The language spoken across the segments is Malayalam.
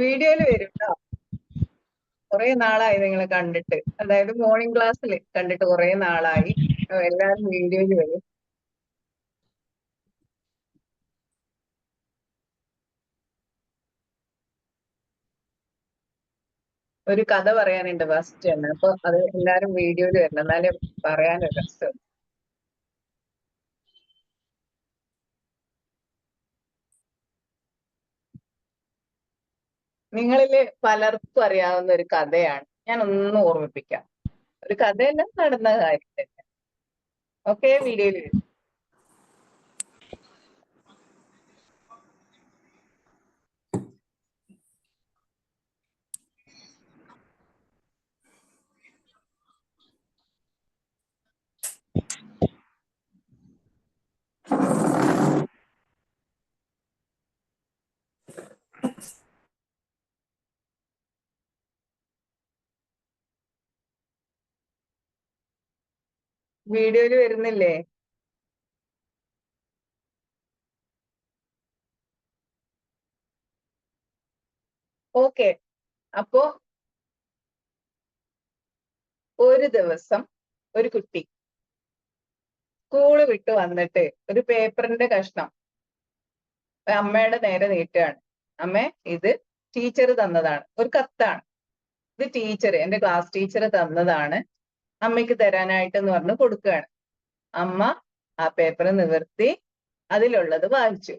വീഡിയോയില് വരും ട്ടോ. കുറെ നാളായി നിങ്ങളെ കണ്ടിട്ട്. അതായത് മോർണിംഗ് ക്ലാസ്സിൽ കണ്ടിട്ട് കുറെ നാളായി. എല്ലാരും വീഡിയോയില് വരും. ഒരു കഥ പറയാനുണ്ട് ഫസ്റ്റ് തന്നെ. അപ്പൊ അത് എല്ലാരും വീഡിയോയില് വരണം. എന്നാലേ പറയാനൊരു രസം. നിങ്ങളില് പലർക്കും അറിയാവുന്ന ഒരു കഥയാണ്. ഞാൻ ഒന്ന് ഓർമ്മിപ്പിക്കാം. ഒരു കഥയല്ല, നടന്ന കാര്യം തന്നെ. ഓക്കെ, വീഡിയോയില് വരും. വീഡിയോയില് വരുന്നില്ലേ? ഓക്കെ. അപ്പോ ഒരു ദിവസം ഒരു കുട്ടി സ്കൂള് വിട്ട് വന്നിട്ട് ഒരു പേപ്പറിന്റെ കഷ്ണം അമ്മയുടെ നേരെ നീട്ടുകയാണ്. അമ്മേ, ഇത് ടീച്ചർ തന്നതാണ്, ഒരു കത്താണ്. ഇത് ടീച്ചർ, എന്റെ ക്ലാസ് ടീച്ചർ തന്നതാണ്, അമ്മയ്ക്ക് തരാനായിട്ട് എന്ന് പറഞ്ഞ് കൊടുക്കുകയാണ്. അമ്മ ആ പേപ്പർ നിവർത്തി അതിലുള്ളത് വായിച്ചു.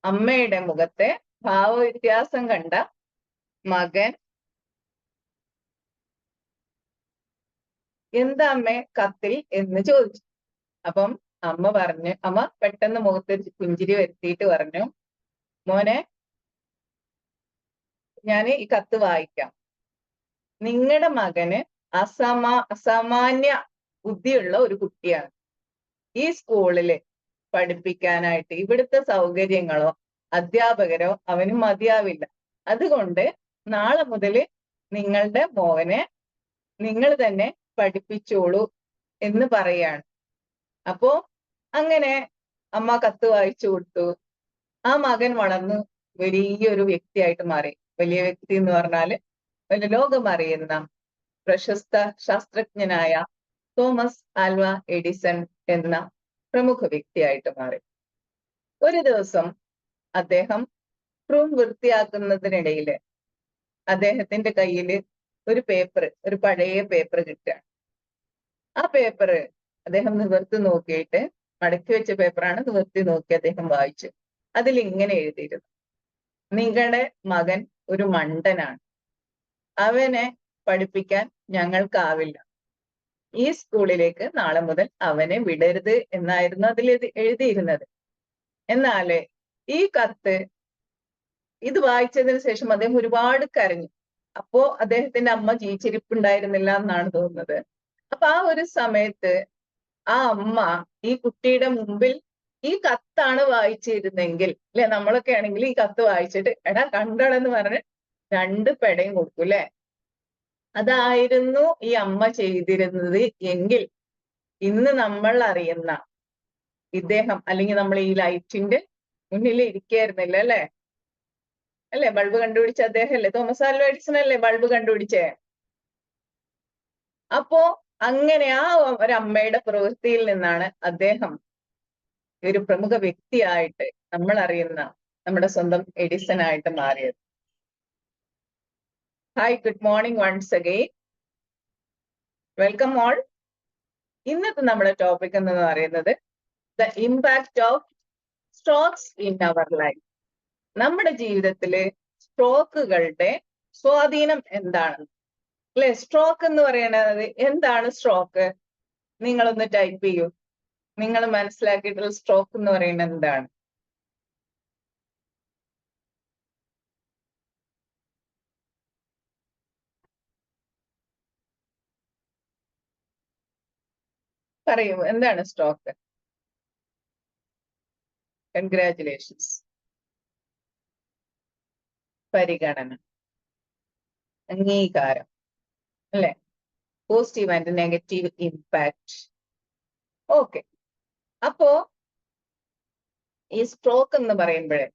അമ്മയുടെ മുഖത്തെ ഭാവവ്യത്യാസം കണ്ട മകൻ, എന്താ അമ്മേ കത്തിൽ എന്ന് ചോദിച്ചു. അപ്പം അമ്മ പെട്ടെന്ന് മുഖത്തൊരു പുഞ്ചിരി വരുത്തിയിട്ട് പറഞ്ഞു, മോനെ, ഞാൻ ഈ കത്ത് വായിക്കാം. നിങ്ങളുടെ മകന് അസാമാന്യ ബുദ്ധിയുള്ള ഒരു കുട്ടിയാണ്. ഈ സ്കൂളില് പഠിപ്പിക്കാനായിട്ട് ഇവിടുത്തെ സൗകര്യങ്ങളോ അധ്യാപകരോ അവന് മതിയാവില്ല. അതുകൊണ്ട് നാളെ മുതൽ നിങ്ങളുടെ മോനെ നിങ്ങൾ തന്നെ പഠിപ്പിച്ചോളൂ എന്ന് പറയാണ്. അപ്പോ അങ്ങനെ അമ്മ കത്ത് വായിച്ചു കൊടുത്തു. ആ മകൻ വളർന്നു വലിയൊരു വ്യക്തിയായിട്ട് മാറി. വലിയ വ്യക്തി എന്ന് പറഞ്ഞാല് വലിയ ലോകമറിയുന്ന പ്രശസ്ത ശാസ്ത്രജ്ഞനായ തോമസ് ആൽവ എഡിസൺ എന്ന പ്രമുഖ വ്യക്തിയായിട്ട് മാറി. ഒരു ദിവസം അദ്ദേഹം റൂം വൃത്തിയാക്കുന്നതിനിടയിൽ അദ്ദേഹത്തിന്റെ കയ്യിൽ ഒരു പഴയ പേപ്പർ കിട്ടുകയാണ്. ആ പേപ്പർ അദ്ദേഹം നിവർത്തി നോക്കിയിട്ട്, മടക്കി വെച്ച പേപ്പറാണ്, നിവർത്തി നോക്കി അദ്ദേഹം വായിച്ചു. അതിൽ ഇങ്ങനെ എഴുതിയിരുന്നു: നിങ്ങളുടെ മകൻ ഒരു മണ്ടനാണ്, അവനെ പഠിപ്പിക്കാൻ ഞങ്ങൾക്കാവില്ല, ഈ സ്കൂളിലേക്ക് നാളെ മുതൽ അവനെ വിടരുത് എന്നായിരുന്നു അതിൽ എഴുതിയിരുന്നത്. എന്നാല് ഈ കത്ത് ഇത് വായിച്ചതിന് ശേഷം അദ്ദേഹം ഒരുപാട് കരഞ്ഞു. അപ്പോ അദ്ദേഹത്തിന്റെ അമ്മ ജീവിച്ചിരിപ്പുണ്ടായിരുന്നില്ല എന്നാണ് തോന്നുന്നത്. അപ്പൊ ആ ഒരു സമയത്ത് ആ അമ്മ ഈ കുട്ടിയുടെ മുമ്പിൽ ഈ കത്താണ് വായിച്ചിരുന്നെങ്കിൽ, അല്ലെ, നമ്മളൊക്കെ ആണെങ്കിൽ ഈ കത്ത് വായിച്ചിട്ട് എടാ കണ്ടോളെന്ന് പറഞ്ഞ് 2 പെടയും കൊടുക്കും, അല്ലെ? അതായിരുന്നു ഈ അമ്മ ചെയ്തിരുന്നത് എങ്കിൽ ഇന്ന് നമ്മൾ അറിയുന്ന ഇദ്ദേഹം, അല്ലെങ്കിൽ നമ്മൾ ഈ ലൈറ്റിന്റെ മുന്നിൽ ഇരിക്കായിരുന്നില്ല, അല്ലെ? അല്ലെ, ബൾബ് കണ്ടുപിടിച്ച അദ്ദേഹം അല്ലേ, തോമസ് ആൽവ എഡിസൺ അല്ലേ ബൾബ് കണ്ടുപിടിച്ചേ? അപ്പോ അങ്ങനെ ആ ഒരു അമ്മയുടെ പ്രവൃത്തിയിൽ നിന്നാണ് അദ്ദേഹം ഒരു പ്രമുഖ വ്യക്തിയായിട്ട് നമ്മൾ അറിയുന്ന നമ്മുടെ സ്വന്തം എഡിസൺ ആയിട്ട് മാറിയത്. Hi, good morning once again, welcome all. ഇന്നത്തെ നമ്മുടെ ടോപ്പിക് എന്ന് പറയുന്നത് the impact of strokes in our life. നമ്മുടെ ജീവിതത്തില് സ്ട്രോക്കുകളുടെ സ്വാധീനം എന്താണ്, അല്ലെ? സ്ട്രോക്ക് എന്ന് പറയുന്നത് എന്താണ്? സ്ട്രോക്ക് നിങ്ങളൊന്ന് ടൈപ്പ് ചെയ്യൂ. നിങ്ങൾ മനസ്സിലാക്കിയിട്ടുള്ള സ്ട്രോക്ക് എന്ന് പറയുന്നത് എന്താണ്? പറയൂ, എന്താണ് സ്ട്രോക്ക്? കൺഗ്രാറ്റുലേഷൻസ്. പരിഗണന, അംഗീകാരം, അല്ലെ? Positive and negative impact. Okay. അപ്പോ ഈ സ്ട്രോക്ക് എന്ന് പറയുമ്പോഴേ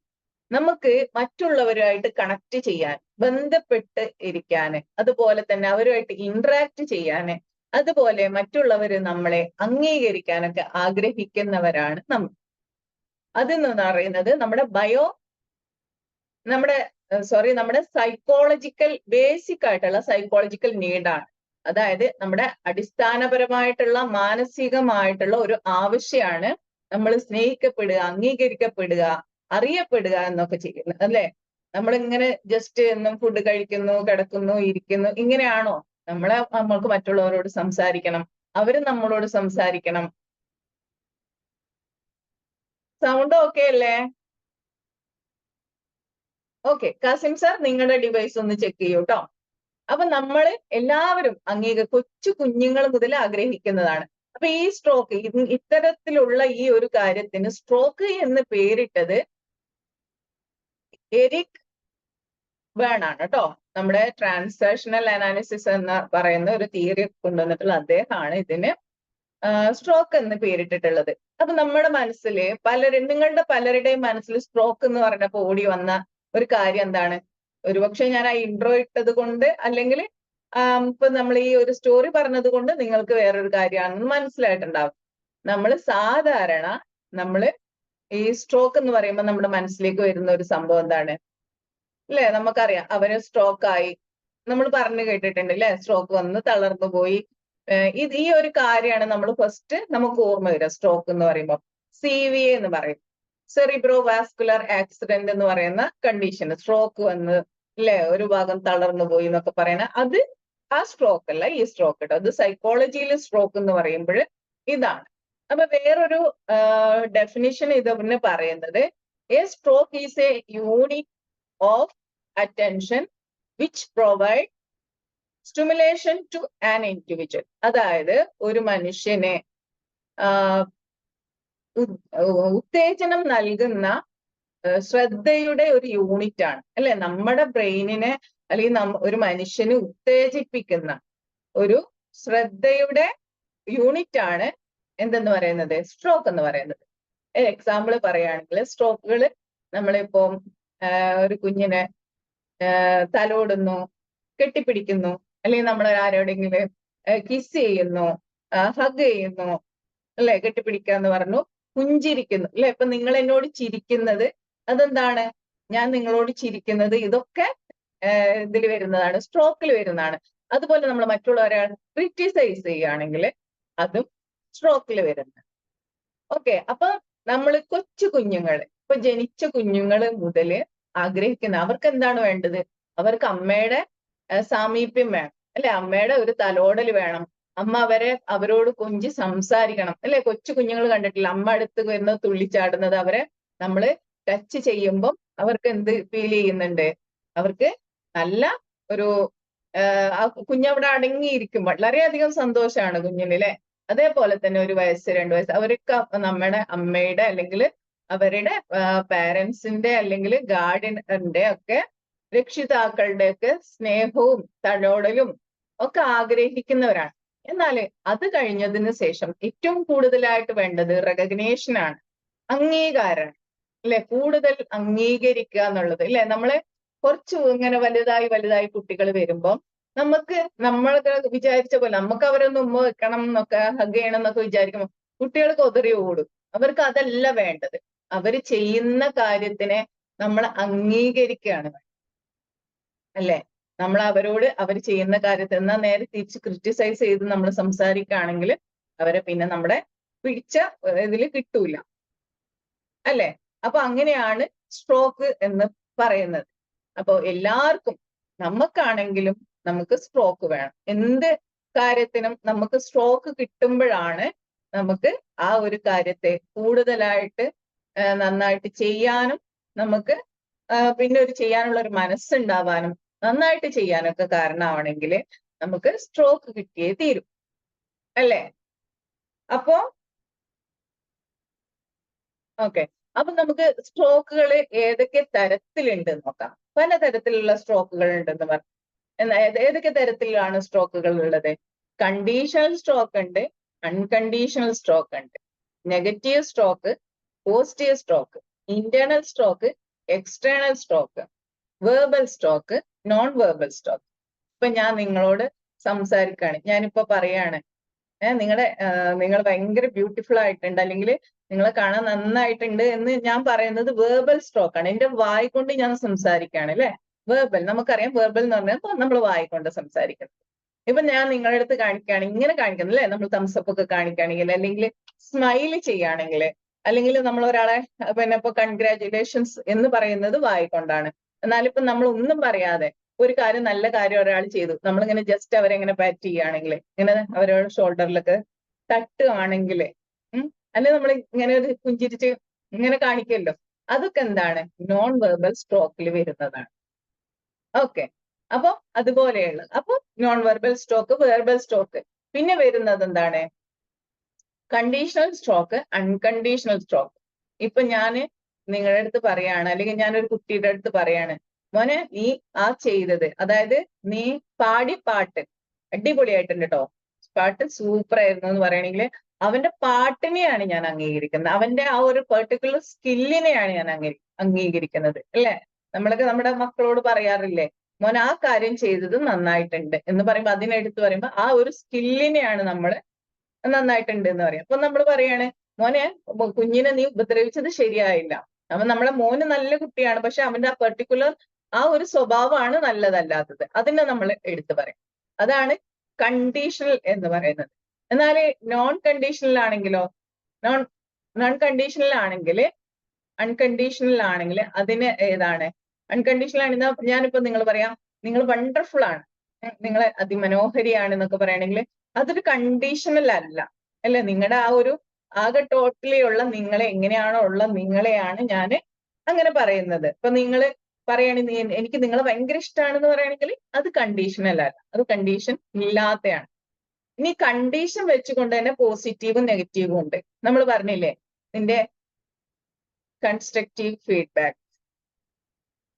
നമുക്ക് മറ്റുള്ളവരുമായിട്ട് കണക്ട് ചെയ്യാൻ, ബന്ധപ്പെട്ട് ഇരിക്കാന്, അതുപോലെ തന്നെ അവരുമായിട്ട് ഇന്ററാക്ട് ചെയ്യാന്, അതുപോലെ മറ്റുള്ളവര് നമ്മളെ അംഗീകരിക്കാനൊക്കെ ആഗ്രഹിക്കുന്നവരാണ് നമ്മൾ. അതെന്ന് പറയുന്നത് നമ്മുടെ സൈക്കോളജിക്കൽ, ബേസിക് ആയിട്ടുള്ള സൈക്കോളജിക്കൽ നീഡാണ്. അതായത് നമ്മുടെ അടിസ്ഥാനപരമായിട്ടുള്ള മാനസികമായിട്ടുള്ള ഒരു ആവശ്യമാണ് നമ്മൾ സ്നേഹിക്കപ്പെടുക, അംഗീകരിക്കപ്പെടുക, അറിയപ്പെടുക എന്നൊക്കെ ചെയ്യുന്നത്, അല്ലെ? നമ്മളിങ്ങനെ ജസ്റ്റ് എന്നും ഫുഡ് കഴിക്കുന്നു, കിടക്കുന്നു, ഇരിക്കുന്നു, ഇങ്ങനെയാണോ? നമ്മൾക്ക് മറ്റുള്ളവരോട് സംസാരിക്കണം, അവര് നമ്മളോട് സംസാരിക്കണം. സൗണ്ട് ഓക്കെ അല്ലേ? ഓക്കെ, കാസിം സാർ നിങ്ങളുടെ ഡിവൈസ് ഒന്ന് ചെക്ക് ചെയ്യൂ കേട്ടോ. അപ്പൊ നമ്മൾ എല്ലാവരും കൊച്ചു കുഞ്ഞുങ്ങൾ മുതൽ ആഗ്രഹിക്കുന്നതാണ്. അപ്പൊ ഈ സ്ട്രോക്ക്, ഇത്തരത്തിലുള്ള ഈ ഒരു കാര്യത്തിന് സ്ട്രോക്ക് എന്ന് പേരിട്ടത് എരിക് ബേൺ ആണ് കേട്ടോ. നമ്മുടെ ട്രാൻസാക്ഷണൽ അനാലിസിസ് എന്ന് പറയുന്ന ഒരു തിയറി കൊണ്ടുവന്നിട്ടുള്ള അദ്ദേഹമാണ് ഇതിന് സ്ട്രോക്ക് എന്ന് പേരിട്ടിട്ടുള്ളത്. അപ്പൊ നമ്മുടെ മനസ്സില് നിങ്ങളുടെ പലരുടെയും മനസ്സിൽ സ്ട്രോക്ക് എന്ന് പറഞ്ഞപ്പോ ഓടി വന്ന ഒരു കാര്യം എന്താണ്? ഒരുപക്ഷെ ഞാൻ ആ ഇൻട്രോ ഇട്ടത് കൊണ്ട്, അല്ലെങ്കിൽ ഇപ്പൊ നമ്മൾ ഈ ഒരു സ്റ്റോറി പറഞ്ഞത് കൊണ്ട് നിങ്ങൾക്ക് വേറൊരു കാര്യമാണെന്ന് മനസ്സിലായിട്ടുണ്ടാവും. സാധാരണ ഈ സ്ട്രോക്ക് എന്ന് പറയുമ്പോൾ നമ്മുടെ മനസ്സിലേക്ക് വരുന്ന ഒരു സംഭവം എന്താണ്? അല്ലെ, നമുക്കറിയാം, അവര് സ്ട്രോക്ക് ആയി, നമ്മൾ പറഞ്ഞു കേട്ടിട്ടുണ്ട് അല്ലെ, സ്ട്രോക്ക് വന്ന് തളർന്നു പോയി. ഈ ഒരു കാര്യമാണ് നമുക്ക് ഓർമ്മ വരിക സ്ട്രോക്ക് എന്ന് പറയുമ്പോൾ. CVA എന്ന് പറയും, സെറിബ്രോ വാസ്കുലർ ആക്സിഡന്റ് എന്ന് പറയുന്ന കണ്ടീഷൻ. സ്ട്രോക്ക് വന്ന് അല്ലെ, ഒരു ഭാഗം തളർന്നു പോയി എന്നൊക്കെ പറയണ അത് ആ സ്ട്രോക്ക് അല്ല, ഈ സ്ട്രോക്ക് കേട്ടോ. അത് സൈക്കോളജിയിൽ സ്ട്രോക്ക് എന്ന് പറയുമ്പോൾ ഇതാണ്. അപ്പൊ വേറൊരു ഡെഫിനിഷൻ ഇതിന് പറയുന്നത്, a stroke is a unit of attention which provide stimulation to an individual. അതായത് ഒരു മനുഷ്യനെ ഉത്തേജനം നൽകുന്ന ശ്രദ്ധയുടെ ഒരു യൂണിറ്റ് ആണ്, അല്ലെ? നമ്മുടെ ബ്രെയിനിനെ അല്ലെങ്കിൽ ഒരു മനുഷ്യന് ഉത്തേജിപ്പിക്കുന്ന ഒരു ശ്രദ്ധയുടെ യൂണിറ്റ് ആണ് എന്തെന്ന് പറയുന്നത്? സ്ട്രോക്ക് എന്ന് പറയുന്നത്. എക്സാമ്പിൾ പറയുകയാണെങ്കിൽ, സ്ട്രോക്കുകൾ നമ്മളിപ്പോ ഒരു കുഞ്ഞിനെ തലോടുന്നു, കെട്ടിപ്പിടിക്കുന്നു, അല്ലെങ്കിൽ നമ്മൾ ആരോടെങ്കിലും കിസ് ചെയ്യുന്നു, ഹഗ് ചെയ്യുന്നു, അല്ലെ? കെട്ടിപ്പിടിക്കുക എന്ന് പറഞ്ഞു, പുഞ്ചിരിക്കുന്നു, അല്ലെ? ഇപ്പൊ നിങ്ങൾ എന്നോട് ചിരിക്കുന്നത് അതെന്താണ്? ഞാൻ നിങ്ങളോട് ചിരിക്കുന്നത്, ഇതൊക്കെ ഇതിൽ വരുന്നതാണ്, സ്ട്രോക്കിൽ വരുന്നതാണ്. അതുപോലെ നമ്മൾ മറ്റുള്ളവരെ ക്രിറ്റിസൈസ് ചെയ്യുകയാണെങ്കിൽ അതും സ്ട്രോക്കിൽ വരുന്നത്. ഓക്കെ, അപ്പൊ നമ്മൾ കൊച്ചു കുഞ്ഞുങ്ങള്, ഇപ്പൊ ജനിച്ച കുഞ്ഞുങ്ങള് മുതല് ആഗ്രഹിക്കുന്ന, അവർക്ക് എന്താണ് വേണ്ടത്? അവർക്ക് അമ്മയുടെ സാമീപ്യം വേണം, അല്ലെ? അമ്മയുടെ ഒരു തലോടൽ വേണം, അമ്മ അവരോട് കൊഞ്ചി സംസാരിക്കണം, അല്ലെ? കൊച്ചു കുഞ്ഞുങ്ങൾ കണ്ടിട്ടില്ല, അമ്മ അടുത്ത് വരുന്നത് തുള്ളിച്ചാടുന്നത്, അവരെ നമ്മൾ ടച്ച് ചെയ്യുമ്പം അവർക്ക് എന്ത് ഫീൽ ചെയ്യുന്നുണ്ട്? അവർക്ക് നല്ല ഒരു കുഞ്ഞവിടെ അടങ്ങിയിരിക്കും, വളരെയധികം സന്തോഷമാണ് കുഞ്ഞിന്, അല്ലെ? അതേപോലെ തന്നെ 1 വയസ്സ് 2 വയസ്സ് അവർക്ക് നമ്മുടെ അമ്മയുടെ അല്ലെങ്കിൽ അവരുടെ പാരൻസിന്റെ അല്ലെങ്കിൽ ഗാർഡിയന്റെ ഒക്കെ രക്ഷിതാക്കളുടെ ഒക്കെ സ്നേഹവും തലോടലും ഒക്കെ ആഗ്രഹിക്കുന്നവരാണ്. എന്നാൽ അത് കഴിഞ്ഞതിന് ശേഷം ഏറ്റവും കൂടുതലായിട്ട് വേണ്ടത് റെക്കഗ്നേഷൻ ആണ്, അംഗീകാരമാണ്, അല്ലെ? കൂടുതൽ അംഗീകരിക്കുക എന്നുള്ളത്, അല്ലെ? നമ്മളെ കുറച്ച് ഇങ്ങനെ വലുതായി കുട്ടികൾ വരുമ്പം നമ്മൾ വിചാരിച്ച പോലെ നമുക്ക് അവരൊന്ന് ഉമ്മ വെക്കണം എന്നൊക്കെ, ഹഗ് ചെയ്യണം എന്നൊക്കെ വിചാരിക്കുമ്പോൾ കുട്ടികൾക്ക് ഒതറി ഓടും. അവർക്ക് അതല്ല വേണ്ടത്. അവർ ചെയ്യുന്ന കാര്യത്തിനെ നമ്മൾ അംഗീകരിക്കുകയാണ്, അല്ലെ? നമ്മൾ അവർ ചെയ്യുന്ന കാര്യത്തിൽ എന്നാൽ നേരെ തിരിച്ച് ക്രിറ്റിസൈസ് ചെയ്ത് നമ്മൾ സംസാരിക്കുകയാണെങ്കിൽ അവരെ പിന്നെ നമ്മുടെ പിടിച്ച ഇതിൽ കിട്ടൂല, അല്ലെ? അപ്പൊ അങ്ങനെയാണ് സ്ട്രോക്ക് എന്ന് പറയുന്നത്. അപ്പൊ എല്ലാവർക്കും, നമുക്കാണെങ്കിലും നമുക്ക് സ്ട്രോക്ക് വേണം. എന്ത് കാര്യത്തിനും നമുക്ക് സ്ട്രോക്ക് കിട്ടുമ്പോഴാണ് നമുക്ക് ആ ഒരു കാര്യത്തെ കൂടുതലായിട്ട് നന്നായിട്ട് ചെയ്യാനും, നമുക്ക് പിന്നെ ചെയ്യാനുള്ള ഒരു മനസ്സുണ്ടാവാനും, നന്നായിട്ട് ചെയ്യാനൊക്കെ കാരണമാണെങ്കിൽ നമുക്ക് സ്ട്രോക്ക് കിട്ടിയേ തീരും, അല്ലേ? അപ്പോ ഓക്കെ, അപ്പൊ നമുക്ക് സ്ട്രോക്കുകൾ ഏതൊക്കെ തരത്തിലുണ്ട് നോക്കാം. പലതരത്തിലുള്ള സ്ട്രോക്കുകൾ ഉണ്ടെന്ന് പറഞ്ഞു. ഏതൊക്കെ തരത്തിലാണ് സ്ട്രോക്കുകൾ ഉള്ളത്? കണ്ടീഷണൽ സ്ട്രോക്ക് ഉണ്ട്, അൺകണ്ടീഷണൽ സ്ട്രോക്ക് ഉണ്ട്, negative stroke, positive stroke, internal stroke, external stroke, verbal stroke, non verbal stroke. ഇപ്പൊ ഞാൻ നിങ്ങളോട് സംസാരിക്കുകയാണ്, ഞാനിപ്പോ പറയാണ്, നിങ്ങൾ ഭയങ്കര ബ്യൂട്ടിഫുൾ ആയിട്ടുണ്ട്, അല്ലെങ്കിൽ നിങ്ങളെ കാണാൻ നന്നായിട്ടുണ്ട് എന്ന് ഞാൻ പറയുന്നത് വേർബൽ സ്ട്രോക്ക് ആണ്. എന്റെ വായി കൊണ്ട് ഞാൻ സംസാരിക്കുകയാണ് അല്ലെ. വേർബൽ, നമുക്കറിയാം വേർബൽ എന്ന് പറഞ്ഞാൽ നമ്മൾ വായി കൊണ്ട് സംസാരിക്കുന്നത്. ഇപ്പൊ ഞാൻ നിങ്ങളുടെ അടുത്ത് കാണിക്കുകയാണ്, ഇങ്ങനെ കാണിക്കുന്നത് അല്ലെ, നമ്മൾ തംസപ്പ് ഒക്കെ കാണിക്കുകയാണെങ്കിൽ, അല്ലെങ്കിൽ സ്മൈൽ ചെയ്യുകയാണെങ്കിൽ, അല്ലെങ്കിൽ നമ്മൾ ഒരാളെ പിന്നെ ഇപ്പൊ കൺഗ്രാറ്റുലേഷൻസ് എന്ന് പറയുന്നത് വായിക്കൊണ്ടാണ്. എന്നാലിപ്പോ നമ്മൾ ഒന്നും പറയാതെ ഒരു കാര്യം, നല്ല കാര്യം ഒരാൾ ചെയ്തു, നമ്മളിങ്ങനെ ജസ്റ്റ് അവരെ ഇങ്ങനെ പാറ്റ് ചെയ്യുകയാണെങ്കിൽ, ഇങ്ങനെ അവരുടെ ഷോൾഡറിലൊക്കെ തട്ടുകയാണെങ്കിൽ, അല്ലെ നമ്മൾ ഇങ്ങനെ ഒരു പുഞ്ചിരിച്ച് ഇങ്ങനെ കാണിക്കുമല്ലോ, അതൊക്കെ എന്താണ്, നോൺ വെർബൽ സ്ട്രോക്കിൽ വരുന്നതാണ്. ഓക്കെ, അപ്പൊ അതുപോലെയുള്ള, അപ്പൊ non verbal stroke, verbal stroke. പിന്നെ വരുന്നത് എന്താണ്, കണ്ടീഷണൽ സ്ട്രോക്ക്, അൺകണ്ടീഷണൽ സ്ട്രോക്ക്. ഇപ്പൊ ഞാന് നിങ്ങളുടെ അടുത്ത് പറയാണ്, അല്ലെങ്കിൽ ഞാനൊരു കുട്ടിയുടെ അടുത്ത് പറയാണ്, മോനെ നീ ആ ചെയ്തത്, അതായത് നീ പാടി പാട്ട് അടിപൊളിയായിട്ടുണ്ട് കേട്ടോ, പാട്ട് സൂപ്പർ ആയിരുന്നു എന്ന് പറയണെങ്കിൽ, അവന്റെ പാട്ടിനെയാണ് ഞാൻ അംഗീകരിക്കുന്നത്, അവന്റെ ആ ഒരു പെർട്ടിക്കുലർ സ്കില്ലിനെയാണ് ഞാൻ അംഗീകരിക്കുന്നത് അല്ലെ. നമ്മളൊക്കെ നമ്മുടെ മക്കളോട് പറയാറില്ലേ, മോൻ ആ കാര്യം ചെയ്തത് നന്നായിട്ടുണ്ട് എന്ന് പറയുമ്പോൾ, അതിനെടുത്ത് പറയുമ്പോൾ ആ ഒരു സ്കില്ലിനെയാണ് നമ്മൾ നന്നായിട്ടുണ്ട് എന്ന് പറയാം. അപ്പൊ നമ്മൾ പറയാണ്, മോനെ കുഞ്ഞിനെ നീ ഉപദ്രവിച്ചത് ശരിയായില്ല, അവൻ നമ്മളെ മോന് നല്ല കുട്ടിയാണ്, പക്ഷെ അവന്റെ ആ പെർട്ടിക്കുലർ ആ ഒരു സ്വഭാവമാണ് നല്ലതല്ലാത്തത്, അതിനെ നമ്മൾ എടുത്തു പറയും. അതാണ് കണ്ടീഷണൽ എന്ന് പറയുന്നത്. എന്നാൽ നോൺ കണ്ടീഷണൽ ആണെങ്കിലോ, നോൺ കണ്ടീഷണൽ ആണെങ്കിൽ, അൺകണ്ടീഷണൽ ആണെങ്കിൽ അതിന് ഏതാണ്, അൺകണ്ടീഷണൽ ആണെന്ന് ഞാനിപ്പോ നിങ്ങൾ പറയാം, നിങ്ങൾ വണ്ടർഫുൾ ആണ്, നിങ്ങളെ അതിമനോഹരിയാണ് എന്നൊക്കെ പറയണെങ്കിൽ, അതൊരു കണ്ടീഷണൽ അല്ല അല്ലെ. നിങ്ങളുടെ ആ ഒരു ആകെ ടോട്ടലി ഉള്ള നിങ്ങളെ, എങ്ങനെയാണോ ഉള്ള നിങ്ങളെയാണ് ഞാൻ അങ്ങനെ പറയുന്നത്. ഇപ്പൊ നിങ്ങൾ പറയുകയാണെങ്കിൽ എനിക്ക് നിങ്ങളെ ഭയങ്കര ഇഷ്ടമാണെന്ന് പറയുകയാണെങ്കിൽ അത് കണ്ടീഷണൽ അല്ല, അത് കണ്ടീഷൻ ഇല്ലാത്തതാണ്. ഇനി കണ്ടീഷൻ വെച്ചുകൊണ്ട് തന്നെ പോസിറ്റീവും നെഗറ്റീവും ഉണ്ട്. നമ്മൾ പറഞ്ഞില്ലേ, നിന്റെ കൺസ്ട്രക്റ്റീവ് ഫീഡ്ബാക്ക്.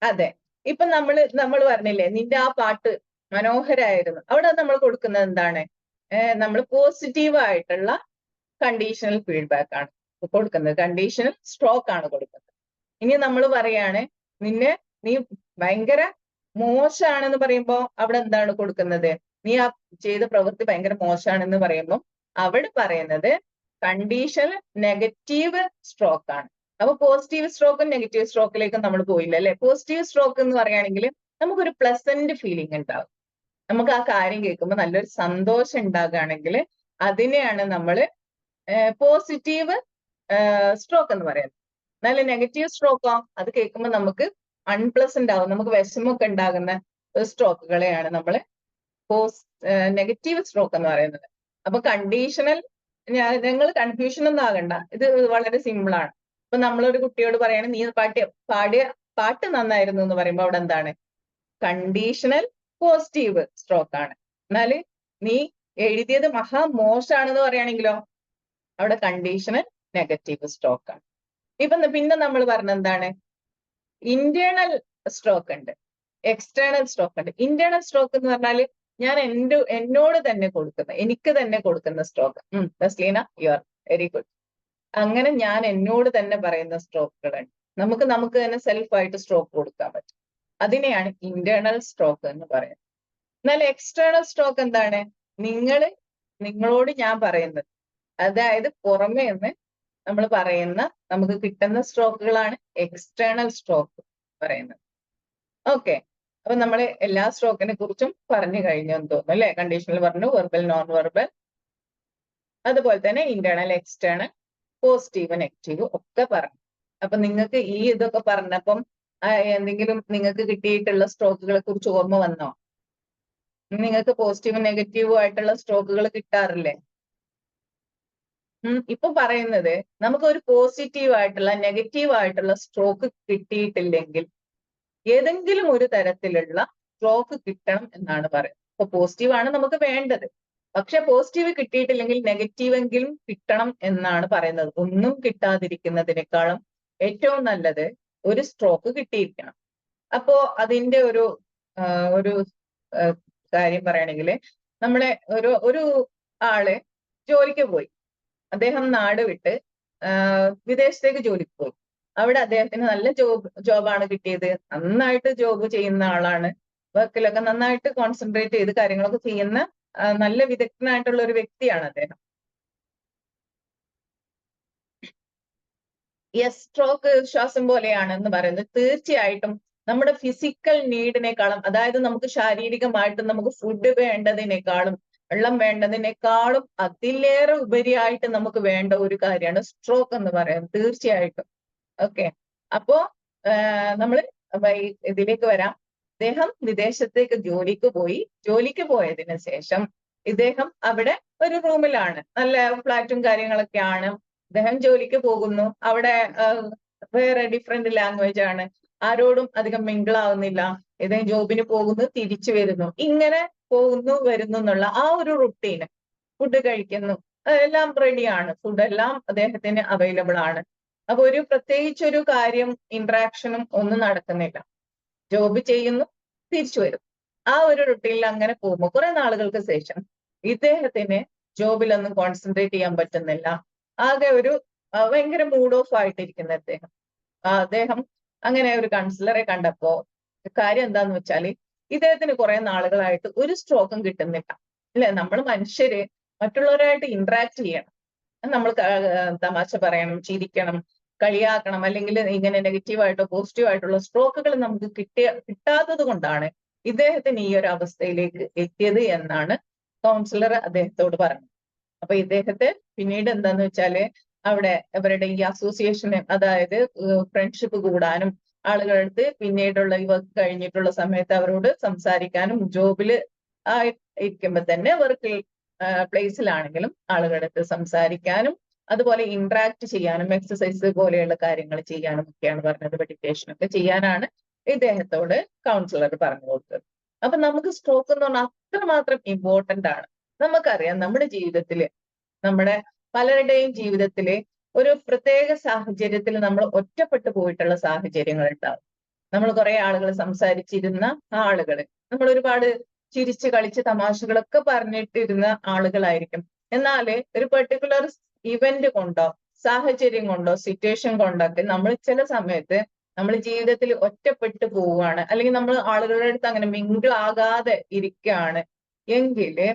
അതെ, ഇപ്പൊ നമ്മൾ പറഞ്ഞില്ലേ, നിന്റെ ആ പാട്ട് മനോഹരായിരുന്നു, അവിടെ നമ്മൾ കൊടുക്കുന്നത് എന്താണ്, നമ്മൾ പോസിറ്റീവ് ആയിട്ടുള്ള കണ്ടീഷണൽ ഫീഡ്ബാക്ക് ആണ് കൊടുക്കുന്നത്, കണ്ടീഷണൽ സ്ട്രോക്ക് ആണ് കൊടുക്കുന്നത്. ഇനി നമ്മൾ പറയാണ്, നീ ഭയങ്കര മോശമാണെന്ന് പറയുമ്പോൾ അവിടെ എന്താണ് കൊടുക്കുന്നത്, നീ ആ ചെയ്ത പ്രവൃത്തി ഭയങ്കര മോശമാണെന്ന് പറയുമ്പോൾ അവിടെ പറയുന്നത് കണ്ടീഷണൽ നെഗറ്റീവ് സ്ട്രോക്ക് ആണ്. അപ്പൊ പോസിറ്റീവ് സ്ട്രോക്കും നെഗറ്റീവ് സ്ട്രോക്കിലേക്കും നമ്മൾ പോയില്ല അല്ലെ. പോസിറ്റീവ് സ്ട്രോക്ക് എന്ന് പറയുകയാണെങ്കിൽ നമുക്കൊരു പ്ലസന്റ് ഫീലിംഗ് ഉണ്ടാവും, നമുക്ക് ആ കാര്യം കേൾക്കുമ്പോൾ നല്ലൊരു സന്തോഷം ഉണ്ടാകുകയാണെങ്കിൽ അതിനെയാണ് നമ്മൾ പോസിറ്റീവ് സ്ട്രോക്ക് എന്ന് പറയുന്നത്. എന്നാൽ നെഗറ്റീവ് സ്ട്രോക്കോ, അത് കേൾക്കുമ്പോൾ നമുക്ക് അൺപ്ലസന്റ് ആവും, നമുക്ക് വിഷമമൊക്കെ ഉണ്ടാകുന്ന സ്ട്രോക്കുകളെയാണ് നമ്മൾ നെഗറ്റീവ് സ്ട്രോക്ക് എന്ന് പറയുന്നത്. അപ്പൊ കണ്ടീഷണൽ, നിങ്ങൾ കൺഫ്യൂഷൻ ഒന്നും ആകണ്ട, ഇത് വളരെ സിമ്പിൾ ആണ്. ഇപ്പൊ നമ്മളൊരു കുട്ടിയോട് പറയാണ്, നീ പാടിയ പാട്ട് നന്നായിരുന്നു എന്ന് പറയുമ്പോൾ അവിടെ എന്താണ്, കണ്ടീഷണൽ പോസിറ്റീവ് സ്ട്രോക്ക് ആണ്. എന്നാല് നീ എഴുതിയത് മഹാ മോശമാണെന്ന് പറയുകയാണെങ്കിലോ അവിടെ കണ്ടീഷണൽ നെഗറ്റീവ് സ്ട്രോക്ക് ആണ്. പിന്നെ നമ്മൾ പറഞ്ഞ എന്താണ്, ഇന്റേണൽ സ്ട്രോക്ക് ഉണ്ട്, എക്സ്റ്റേണൽ സ്ട്രോക്ക് ഉണ്ട്. ഇന്റേണൽ സ്ട്രോക്ക് എന്ന് പറഞ്ഞാൽ ഞാൻ എന്നോട് തന്നെ കൊടുക്കുന്ന, എനിക്ക് തന്നെ കൊടുക്കുന്ന stroke. Thasleena, you are very good. അങ്ങനെ ഞാൻ എന്നോട് തന്നെ പറയുന്ന സ്ട്രോക്കുകളുണ്ട്. നമുക്ക് തന്നെ സെൽഫായിട്ട് സ്ട്രോക്ക് കൊടുക്കാൻ പറ്റും, അതിനെയാണ് ഇന്റേണൽ സ്ട്രോക്ക് എന്ന് പറയുന്നത്. എന്നാൽ എക്സ്റ്റേണൽ സ്ട്രോക്ക് എന്താണ്, നിങ്ങളോട് ഞാൻ പറയുന്നത്, അതായത് പുറമേ നിന്ന് നമ്മൾ പറയുന്ന, നമുക്ക് കിട്ടുന്ന സ്ട്രോക്കുകളാണ് എക്സ്റ്റേണൽ സ്ട്രോക്ക് പറയുന്നത്. ഓക്കെ, അപ്പൊ നമ്മൾ എല്ലാ സ്ട്രോക്കിനെ കുറിച്ചും പറഞ്ഞു കഴിഞ്ഞെന്ന് തോന്നുന്നു അല്ലെ. കണ്ടീഷണൽ പറഞ്ഞു, വെർബൽ, നോൺ വെർബൽ, അതുപോലെ തന്നെ ഇന്റേണൽ, എക്സ്റ്റേണൽ, പോസിറ്റീവ്, നെഗറ്റീവ് ഒക്കെ പറഞ്ഞു. അപ്പൊ നിങ്ങൾക്ക് ഈ ഇതൊക്കെ പറഞ്ഞപ്പം എന്തെങ്കിലും നിങ്ങൾക്ക് കിട്ടിയിട്ടുള്ള സ്ട്രോക്കുകളെ കുറിച്ച് ഓർമ്മ വന്നോ? നിങ്ങൾക്ക് പോസിറ്റീവും നെഗറ്റീവും ആയിട്ടുള്ള സ്ട്രോക്കുകൾ കിട്ടാറില്ലേ? ഇപ്പൊ പറയുന്നത്, നമുക്ക് ഒരു പോസിറ്റീവ് ആയിട്ടുള്ള, നെഗറ്റീവ് ആയിട്ടുള്ള സ്ട്രോക്ക് കിട്ടിയിട്ടില്ലെങ്കിൽ ഏതെങ്കിലും ഒരു തരത്തിലുള്ള സ്ട്രോക്ക് കിട്ടണം എന്നാണ് പറയുന്നത്. ഇപ്പൊ പോസിറ്റീവ് ആണ് നമുക്ക് വേണ്ടത്, പക്ഷെ പോസിറ്റീവ് കിട്ടിയിട്ടില്ലെങ്കിൽ നെഗറ്റീവ് എങ്കിലും കിട്ടണം എന്നാണ് പറയുന്നത്. ഒന്നും കിട്ടാതിരിക്കുന്നതിനേക്കാളും ഏറ്റവും നല്ലത് ഒരു സ്ട്രോക്ക് കിട്ടിയിരിക്കണം. അപ്പോ അതിന്റെ ഒരു കാര്യം പറയുകയാണെങ്കിൽ, നമ്മളെ ഒരു ആള് ജോലിക്ക് പോയി, അദ്ദേഹം നാട് വിട്ട് വിദേശത്തേക്ക് ജോലിക്ക് പോയി. അവിടെ അദ്ദേഹത്തിന് നല്ല ജോബാണ് കിട്ടിയത്. നന്നായിട്ട് ജോബ് ചെയ്യുന്ന ആളാണ്. വർക്കിലൊക്കെ നന്നായിട്ട് കോൺസെൻട്രേറ്റ് ചെയ്ത് കാര്യങ്ങളൊക്കെ ചെയ്യുന്ന നല്ല വിദഗ്ധനായിട്ടുള്ള ഒരു വ്യക്തിയാണ് അദ്ദേഹം. യെസ്, സ്ട്രോക്ക് ശ്വാസം പോലെയാണ് എന്ന് പറയുന്നത്. തീർച്ചയായിട്ടും നമ്മുടെ ഫിസിക്കൽ നീഡിനേക്കാളും, അതായത് നമുക്ക് ശാരീരികമായിട്ട് നമുക്ക് ഫുഡ് വേണ്ടതിനേക്കാളും വെള്ളം വേണ്ടതിനേക്കാളും അതിലേറെ ഉപരിയായിട്ട് നമുക്ക് വേണ്ട ഒരു കാര്യമാണ് സ്ട്രോക്ക് എന്ന് പറയുന്നത്. തീർച്ചയായിട്ടും. ഓക്കെ, അപ്പോ നമ്മൾ ഇതിലേക്ക് വരാം. ഇദ്ദേഹം വിദേശത്തേക്ക് ജോലിക്ക് പോയി. ജോലിക്ക് പോയതിനു ശേഷം ഇദ്ദേഹം അവിടെ ഒരു റൂമിലാണ്, നല്ല ഫ്ലാറ്റും കാര്യങ്ങളൊക്കെയാണ്. അദ്ദേഹം ജോലിക്ക് പോകുന്നു. അവിടെ വേറെ ഡിഫറെന്റ് ലാംഗ്വേജ് ആണ്. ആരോടും അധികം മിങ്കിൾ ആവുന്നില്ല. ഇദ്ദേഹം ജോബിന് പോകുന്നു, തിരിച്ചു വരുന്നു, ഇങ്ങനെ പോകുന്നു വരുന്നു എന്നുള്ള ആ ഒരു റുട്ടീന്. ഫുഡ് കഴിക്കുന്നു, എല്ലാം റെഡിയാണ്, ഫുഡ് എല്ലാം അദ്ദേഹത്തിന് അവൈലബിൾ ആണ്. അപ്പൊ ഒരു പ്രത്യേകിച്ച് ഒരു കാര്യം, ഇന്ററാക്ഷനും ഒന്നും നടക്കുന്നില്ല. ജോബ് ചെയ്യുന്നു, തിരിച്ചു വരും. ആ ഒരു റുട്ടീനിൽ അങ്ങനെ പോകുമ്പോൾ കുറെ നാളുകൾക്ക് ശേഷം ഇദ്ദേഹത്തിന് ജോബിലൊന്നും കോൺസെൻട്രേറ്റ് ചെയ്യാൻ പറ്റുന്നില്ല. ആകെ ഒരു ഭയങ്കര മൂഡ് ഓഫ് ആയിട്ടിരിക്കുന്ന അദ്ദേഹം അങ്ങനെ ഒരു കൗൺസിലറെ കണ്ടപ്പോ കാര്യം എന്താന്ന് വെച്ചാല് ഇദ്ദേഹത്തിന് കുറെ നാളുകളായിട്ട് ഒരു സ്ട്രോക്കും കിട്ടുന്നില്ല. അല്ലെ, നമ്മൾ മനുഷ്യര് മറ്റുള്ളവരായിട്ട് ഇന്ററാക്ട് ചെയ്യണം, നമ്മൾ തമാശ പറയണം, ചിരിക്കണം, കളിയാക്കണം, അല്ലെങ്കിൽ ഇങ്ങനെ നെഗറ്റീവായിട്ടോ പോസിറ്റീവായിട്ടുള്ള സ്ട്രോക്കുകൾ നമുക്ക് കിട്ടാത്തത് കൊണ്ടാണ് ഇദ്ദേഹത്തിന് ഈ ഒരു അവസ്ഥയിലേക്ക് എത്തിയത് എന്നാണ് കൗൺസിലർ അദ്ദേഹത്തോട് പറഞ്ഞത്. അപ്പൊ ഇദ്ദേഹത്തെ പിന്നീട് എന്താന്ന് വെച്ചാല് അവിടെ അവരുടെ ഈ അസോസിയേഷന്, അതായത് ഫ്രണ്ട്ഷിപ്പ് കൂടാനും ആളുകളടുത്ത് പിന്നീടുള്ള ഈ വർക്ക് കഴിഞ്ഞിട്ടുള്ള സമയത്ത് അവരോട് സംസാരിക്കാനും, ജോബില് ഇരിക്കുമ്പോ തന്നെ വർക്കിൽ പ്ലേസിലാണെങ്കിലും ആളുകളടുത്ത് സംസാരിക്കാനും, അതുപോലെ ഇന്ററാക്ട് ചെയ്യാനും, എക്സസൈസ് പോലെയുള്ള കാര്യങ്ങൾ ചെയ്യാനും ഒക്കെയാണ് പറഞ്ഞത്. മെഡിറ്റേഷൻ ഒക്കെ ചെയ്യാനാണ് ഇദ്ദേഹത്തോട് കൗൺസിലർ പറഞ്ഞു കൊടുത്തത്. അപ്പൊ നമുക്ക് സ്ട്രോക്ക് എന്ന് പറഞ്ഞാൽ അത്രമാത്രം ഇമ്പോർട്ടന്റ് ആണ്. നമുക്കറിയാം നമ്മുടെ ജീവിതത്തില്, നമ്മുടെ പലരുടെയും ജീവിതത്തില് ഒരു പ്രത്യേക സാഹചര്യത്തിൽ നമ്മൾ ഒറ്റപ്പെട്ടു പോയിട്ടുള്ള സാഹചര്യങ്ങൾ ഉണ്ടാവും. നമ്മൾ കുറെ ആളുകൾ സംസാരിച്ചിരുന്ന ആളുകൾ, നമ്മൾ ഒരുപാട് ചിരിച്ച് കളിച്ച് തമാശകളൊക്കെ പറഞ്ഞിട്ടിരുന്ന ആളുകളായിരിക്കും. എന്നാല് ഒരു പെർട്ടിക്കുലർ ഇവന്റ് കൊണ്ടോ സാഹചര്യം കൊണ്ടോ സിറ്റുവേഷൻ കൊണ്ടൊക്കെ നമ്മൾ ചില സമയത്ത് നമ്മൾ ജീവിതത്തിൽ ഒറ്റപ്പെട്ടു പോവുകയാണ്, അല്ലെങ്കിൽ നമ്മൾ ആളുകളുടെ അടുത്ത് അങ്ങനെ മിങ്കിൾ ആകാതെ ഇരിക്കുകയാണ് എങ്കില്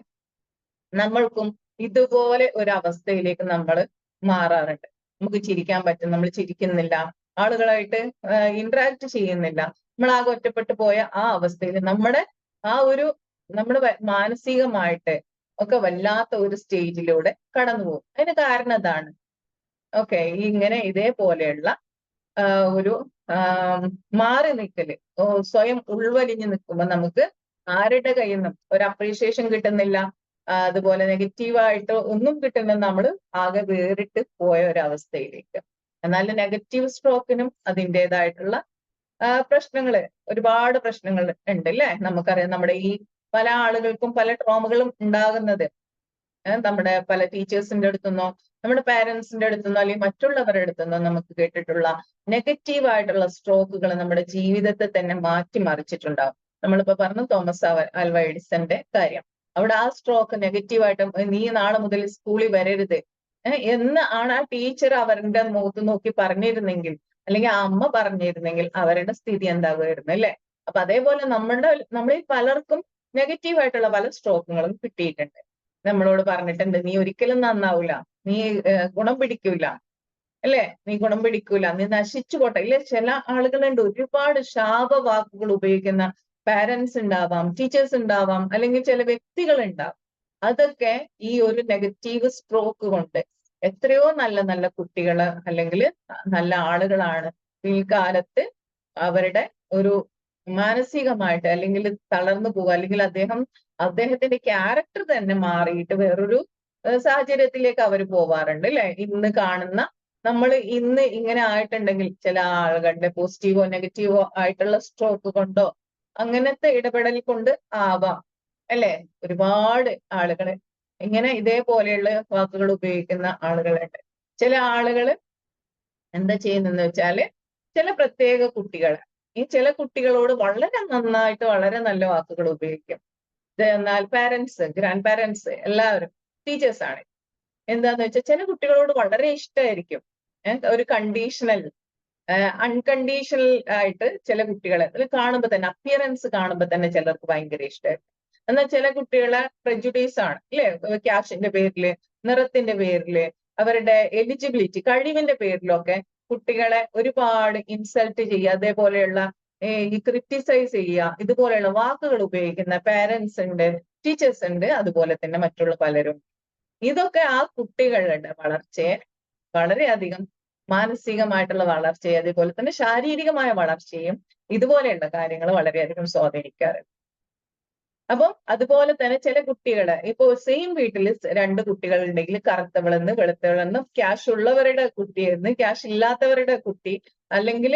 നമ്മൾക്കും ഇതുപോലെ ഒരു അവസ്ഥയിലേക്ക് നമ്മൾ മാറാറുണ്ട്. നമുക്ക് ചിരിക്കാൻ പറ്റും, നമ്മൾ ചിരിക്കുന്നില്ല, ആളുകളായിട്ട് ഇന്ററാക്ട് ചെയ്യുന്നില്ല, നമ്മൾ ആകെ ഒറ്റപ്പെട്ടു പോയ ആ അവസ്ഥയിൽ നമ്മുടെ മാനസികമായിട്ട് ഒക്കെ വല്ലാത്ത ഒരു സ്റ്റേജിലൂടെ കടന്നു പോകും. അതിന് കാരണം അതാണ്. ഓക്കെ, ഇങ്ങനെ ഇതേപോലെയുള്ള ഒരു മാറി നിൽക്കല്, സ്വയം ഉൾവലിഞ്ഞു നിൽക്കുമ്പോൾ നമുക്ക് ആരുടെ കയ്യിൽ നിന്നും ഒരു അപ്രീഷിയേഷൻ കിട്ടുന്നില്ല, അതുപോലെ നെഗറ്റീവായിട്ട് ഒന്നും കിട്ടുന്ന നമ്മൾ ആകെ വേറിട്ട് പോയ ഒരവസ്ഥയിലേക്ക്. എന്നാൽ നെഗറ്റീവ് സ്ട്രോക്കിനും അതിൻ്റെതായിട്ടുള്ള പ്രശ്നങ്ങള്, ഒരുപാട് പ്രശ്നങ്ങൾ ഉണ്ട് അല്ലേ. നമുക്കറിയാം നമ്മുടെ ഈ പല ആളുകൾക്കും പല ട്രോമകളും ഉണ്ടാകുന്നത് നമ്മുടെ പല ടീച്ചേഴ്സിന്റെ അടുത്തുനിന്നോ നമ്മുടെ പാരന്റ്സിന്റെ അടുത്തുനിന്നോ അല്ലെങ്കിൽ മറ്റുള്ളവരുടെ അടുത്തുനിന്നോ നമുക്ക് കേട്ടിട്ടുള്ള നെഗറ്റീവായിട്ടുള്ള സ്ട്രോക്കുകൾ നമ്മുടെ ജീവിതത്തെ തന്നെ മാറ്റിമറിച്ചിട്ടുണ്ടാവും. നമ്മളിപ്പോ പറഞ്ഞു തോമസ് ആൽവ എഡിസന്റെ കാര്യം. അവിടെ ആ സ്ട്രോക്ക് നെഗറ്റീവായിട്ട്, നീ നാളെ മുതൽ സ്കൂളിൽ വരരുത് എന്ന് ആണ് ആ ടീച്ചർ അവരുടെ മുഖത്ത് നോക്കി പറഞ്ഞിരുന്നെങ്കിൽ, അല്ലെങ്കിൽ ആ അമ്മ പറഞ്ഞിരുന്നെങ്കിൽ അവരുടെ സ്ഥിതി എന്താകുമായിരുന്നു അല്ലെ. അപ്പൊ അതേപോലെ നമ്മളിൽ പലർക്കും നെഗറ്റീവായിട്ടുള്ള പല സ്ട്രോക്കുകളും കിട്ടിയിട്ടുണ്ട്. നമ്മളോട് പറഞ്ഞിട്ടുണ്ട്, നീ ഒരിക്കലും നന്നാവൂല, നീ ഗുണം പിടിക്കൂല അല്ലെ, നീ ഗുണം പിടിക്കൂല, നീ നശിച്ചു പോട്ടെ ഇല്ലെ. ചില ആളുകളുണ്ട് ഒരുപാട് ശാപവാക്കുകൾ ഉപയോഗിക്കുന്ന പാരന്റ്സ് ഉണ്ടാവാം, ടീച്ചേഴ്സ് ഉണ്ടാവാം, അല്ലെങ്കിൽ ചില വ്യക്തികൾ ഉണ്ടാവാം. അതൊക്കെ ഈ ഒരു നെഗറ്റീവ് സ്ട്രോക്ക് കൊണ്ട് എത്രയോ നല്ല നല്ല കുട്ടികള് അല്ലെങ്കിൽ നല്ല ആളുകളാണ് പിൽക്കാലത്ത് അവരുടെ ഒരു മാനസികമായിട്ട് അല്ലെങ്കിൽ തളർന്നു പോവുക, അല്ലെങ്കിൽ അദ്ദേഹത്തിന്റെ ക്യാരക്ടർ തന്നെ മാറിയിട്ട് വേറൊരു സാഹചര്യത്തിലേക്ക് അവർ പോവാറുണ്ട് അല്ലെ. ഇന്ന് കാണുന്ന നമ്മൾ ഇന്ന് ഇങ്ങനെ ആയിട്ടുണ്ടെങ്കിൽ ചില ആളുകളുടെ പോസിറ്റീവോ നെഗറ്റീവോ ആയിട്ടുള്ള സ്ട്രോക്ക് കൊണ്ടോ അങ്ങനത്തെ ഇടപെടൽ കൊണ്ട് ആവാം അല്ലെ. ഒരുപാട് ആളുകള് ഇങ്ങനെ ഇതേപോലെയുള്ള വാക്കുകൾ ഉപയോഗിക്കുന്ന ആളുകളുണ്ട്. ചില ആളുകള് എന്താ ചെയ്യുന്നതെന്ന് വെച്ചാല് ചില പ്രത്യേക കുട്ടികൾ, ഈ ചില കുട്ടികളോട് വളരെ നന്നായിട്ട് വളരെ നല്ല വാക്കുകൾ ഉപയോഗിക്കും. എന്നാൽ പാരന്റ്സ്, ഗ്രാൻഡ് പാരന്റ്സ് എല്ലാവരും ടീച്ചേഴ്സ് ആണ്. എന്താന്ന് വെച്ചാൽ ചില കുട്ടികളോട് വളരെ ഇഷ്ടമായിരിക്കും, ഒരു കണ്ടീഷണൽ അൺകണ്ടീഷണൽ ആയിട്ട് ചില കുട്ടികളെ കാണുമ്പോൾ തന്നെ അപ്പിയറൻസ് കാണുമ്പോൾ തന്നെ ചിലർക്ക് ഭയങ്കര ഇഷ്ടമായിട്ട്, എന്നാൽ ചില കുട്ടികളെ പ്രജുഡീസ് ആണ് അല്ലെ, ക്യാഷിന്റെ പേരില്, നിറത്തിന്റെ പേരില്, അവരുടെ എലിജിബിലിറ്റി കഴിവിന്റെ പേരിലൊക്കെ കുട്ടികളെ ഒരുപാട് ഇൻസൾട്ട് ചെയ്യുക, അതേപോലെയുള്ള ഈ ക്രിറ്റിസൈസ് ചെയ്യുക, ഇതുപോലെയുള്ള വാക്കുകൾ ഉപയോഗിക്കുന്ന പാരന്റ്സ് ഉണ്ട്, ടീച്ചേഴ്സ് ഉണ്ട്, അതുപോലെ തന്നെ മറ്റുള്ള പലരും. ഇതൊക്കെ ആ കുട്ടികളുടെ വളർച്ചയെ വളരെയധികം മാനസികമായിട്ടുള്ള വളർച്ചയെ അതേപോലെ തന്നെ ശാരീരികമായ വളർച്ചയും ഇതുപോലെയുള്ള കാര്യങ്ങൾ വളരെയധികം സ്വാധീനിക്കാറുണ്ട്. അപ്പം അതുപോലെ തന്നെ ചില കുട്ടികള് ഇപ്പൊ സെയിം വീട്ടിൽ രണ്ട് കുട്ടികൾ ഉണ്ടെങ്കിൽ കറുത്തവളെന്ന് വെളുത്തവളെന്ന്, ക്യാഷ് ഉള്ളവരുടെ കുട്ടിയെന്ന് ക്യാഷ് ഇല്ലാത്തവരുടെ കുട്ടി, അല്ലെങ്കിൽ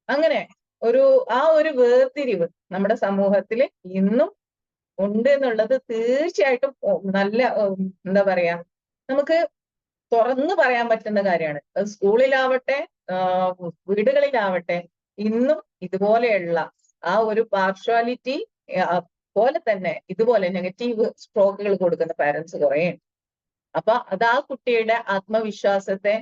അങ്ങനെ ഒരു വേർതിരിവ് നമ്മുടെ സമൂഹത്തിൽ ഇന്നും ഉണ്ട് എന്നുള്ളത് തീർച്ചയായിട്ടും നല്ല എന്താ പറയാ, നമുക്ക് തുറന്നു പറയാൻ പറ്റുന്ന കാര്യമാണ്. സ്കൂളിലാവട്ടെ വീടുകളിലാവട്ടെ ഇന്നും ഇതുപോലെയുള്ള ആ ഒരു പാർഷ്വാലിറ്റി പോലെ തന്നെ ഇതുപോലെ നെഗറ്റീവ് സ്ട്രോക്കുകൾ കൊടുക്കുന്ന പാരന്റ്സ് കുറേ ഉണ്ട്. അപ്പൊ അത് ആ കുട്ടിയുടെ ആത്മവിശ്വാസത്തെ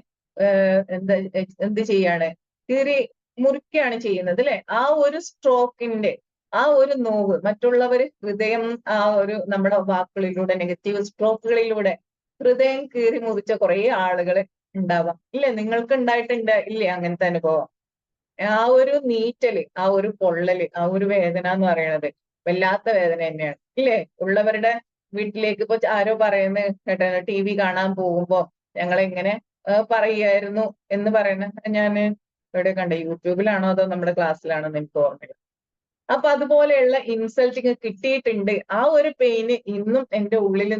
എന്ത് ചെയ്യാണ്, കീറി മുറിക്കുകയാണ് ചെയ്യുന്നത് അല്ലെ. ആ ഒരു സ്ട്രോക്കിന്റെ ആ ഒരു നോവ് മറ്റുള്ളവർ ഹൃദയം ആ ഒരു നമ്മുടെ വാക്കുകളിലൂടെ നെഗറ്റീവ് സ്ട്രോക്കുകളിലൂടെ ഹൃദയം കീറി മുറിച്ച കുറെ ആളുകൾ ഉണ്ടാവാം ഇല്ലേ, നിങ്ങൾക്ക് ഉണ്ടായിട്ടുണ്ട് ഇല്ലേ അങ്ങനത്തെ അനുഭവം? ആ ഒരു നീറ്റല്, ആ ഒരു പൊള്ളല്, ആ ഒരു വേദന എന്ന് പറയുന്നത് വല്ലാത്ത വേദന തന്നെയാണ് ഇല്ലേ. ഉള്ളവരുടെ വീട്ടിലേക്ക് ഇപ്പൊ ആരോ പറയുന്നത് കേട്ടോ, TV കാണാൻ പോകുമ്പോ ഞങ്ങളെങ്ങനെ പറയുമായിരുന്നു എന്ന് പറയുന്ന ഞാൻ എവിടെ കണ്ട, യൂട്യൂബിലാണോ അതോ നമ്മുടെ ക്ലാസ്സിലാണോ എന്ന് എനിക്ക് ഓർമ്മയില്ല. അപ്പൊ അതുപോലെയുള്ള ഇൻസൾട്ടിങ് കിട്ടിയിട്ടുണ്ട്, ആ ഒരു പെയിന് ഇന്നും എന്റെ ഉള്ളിൽ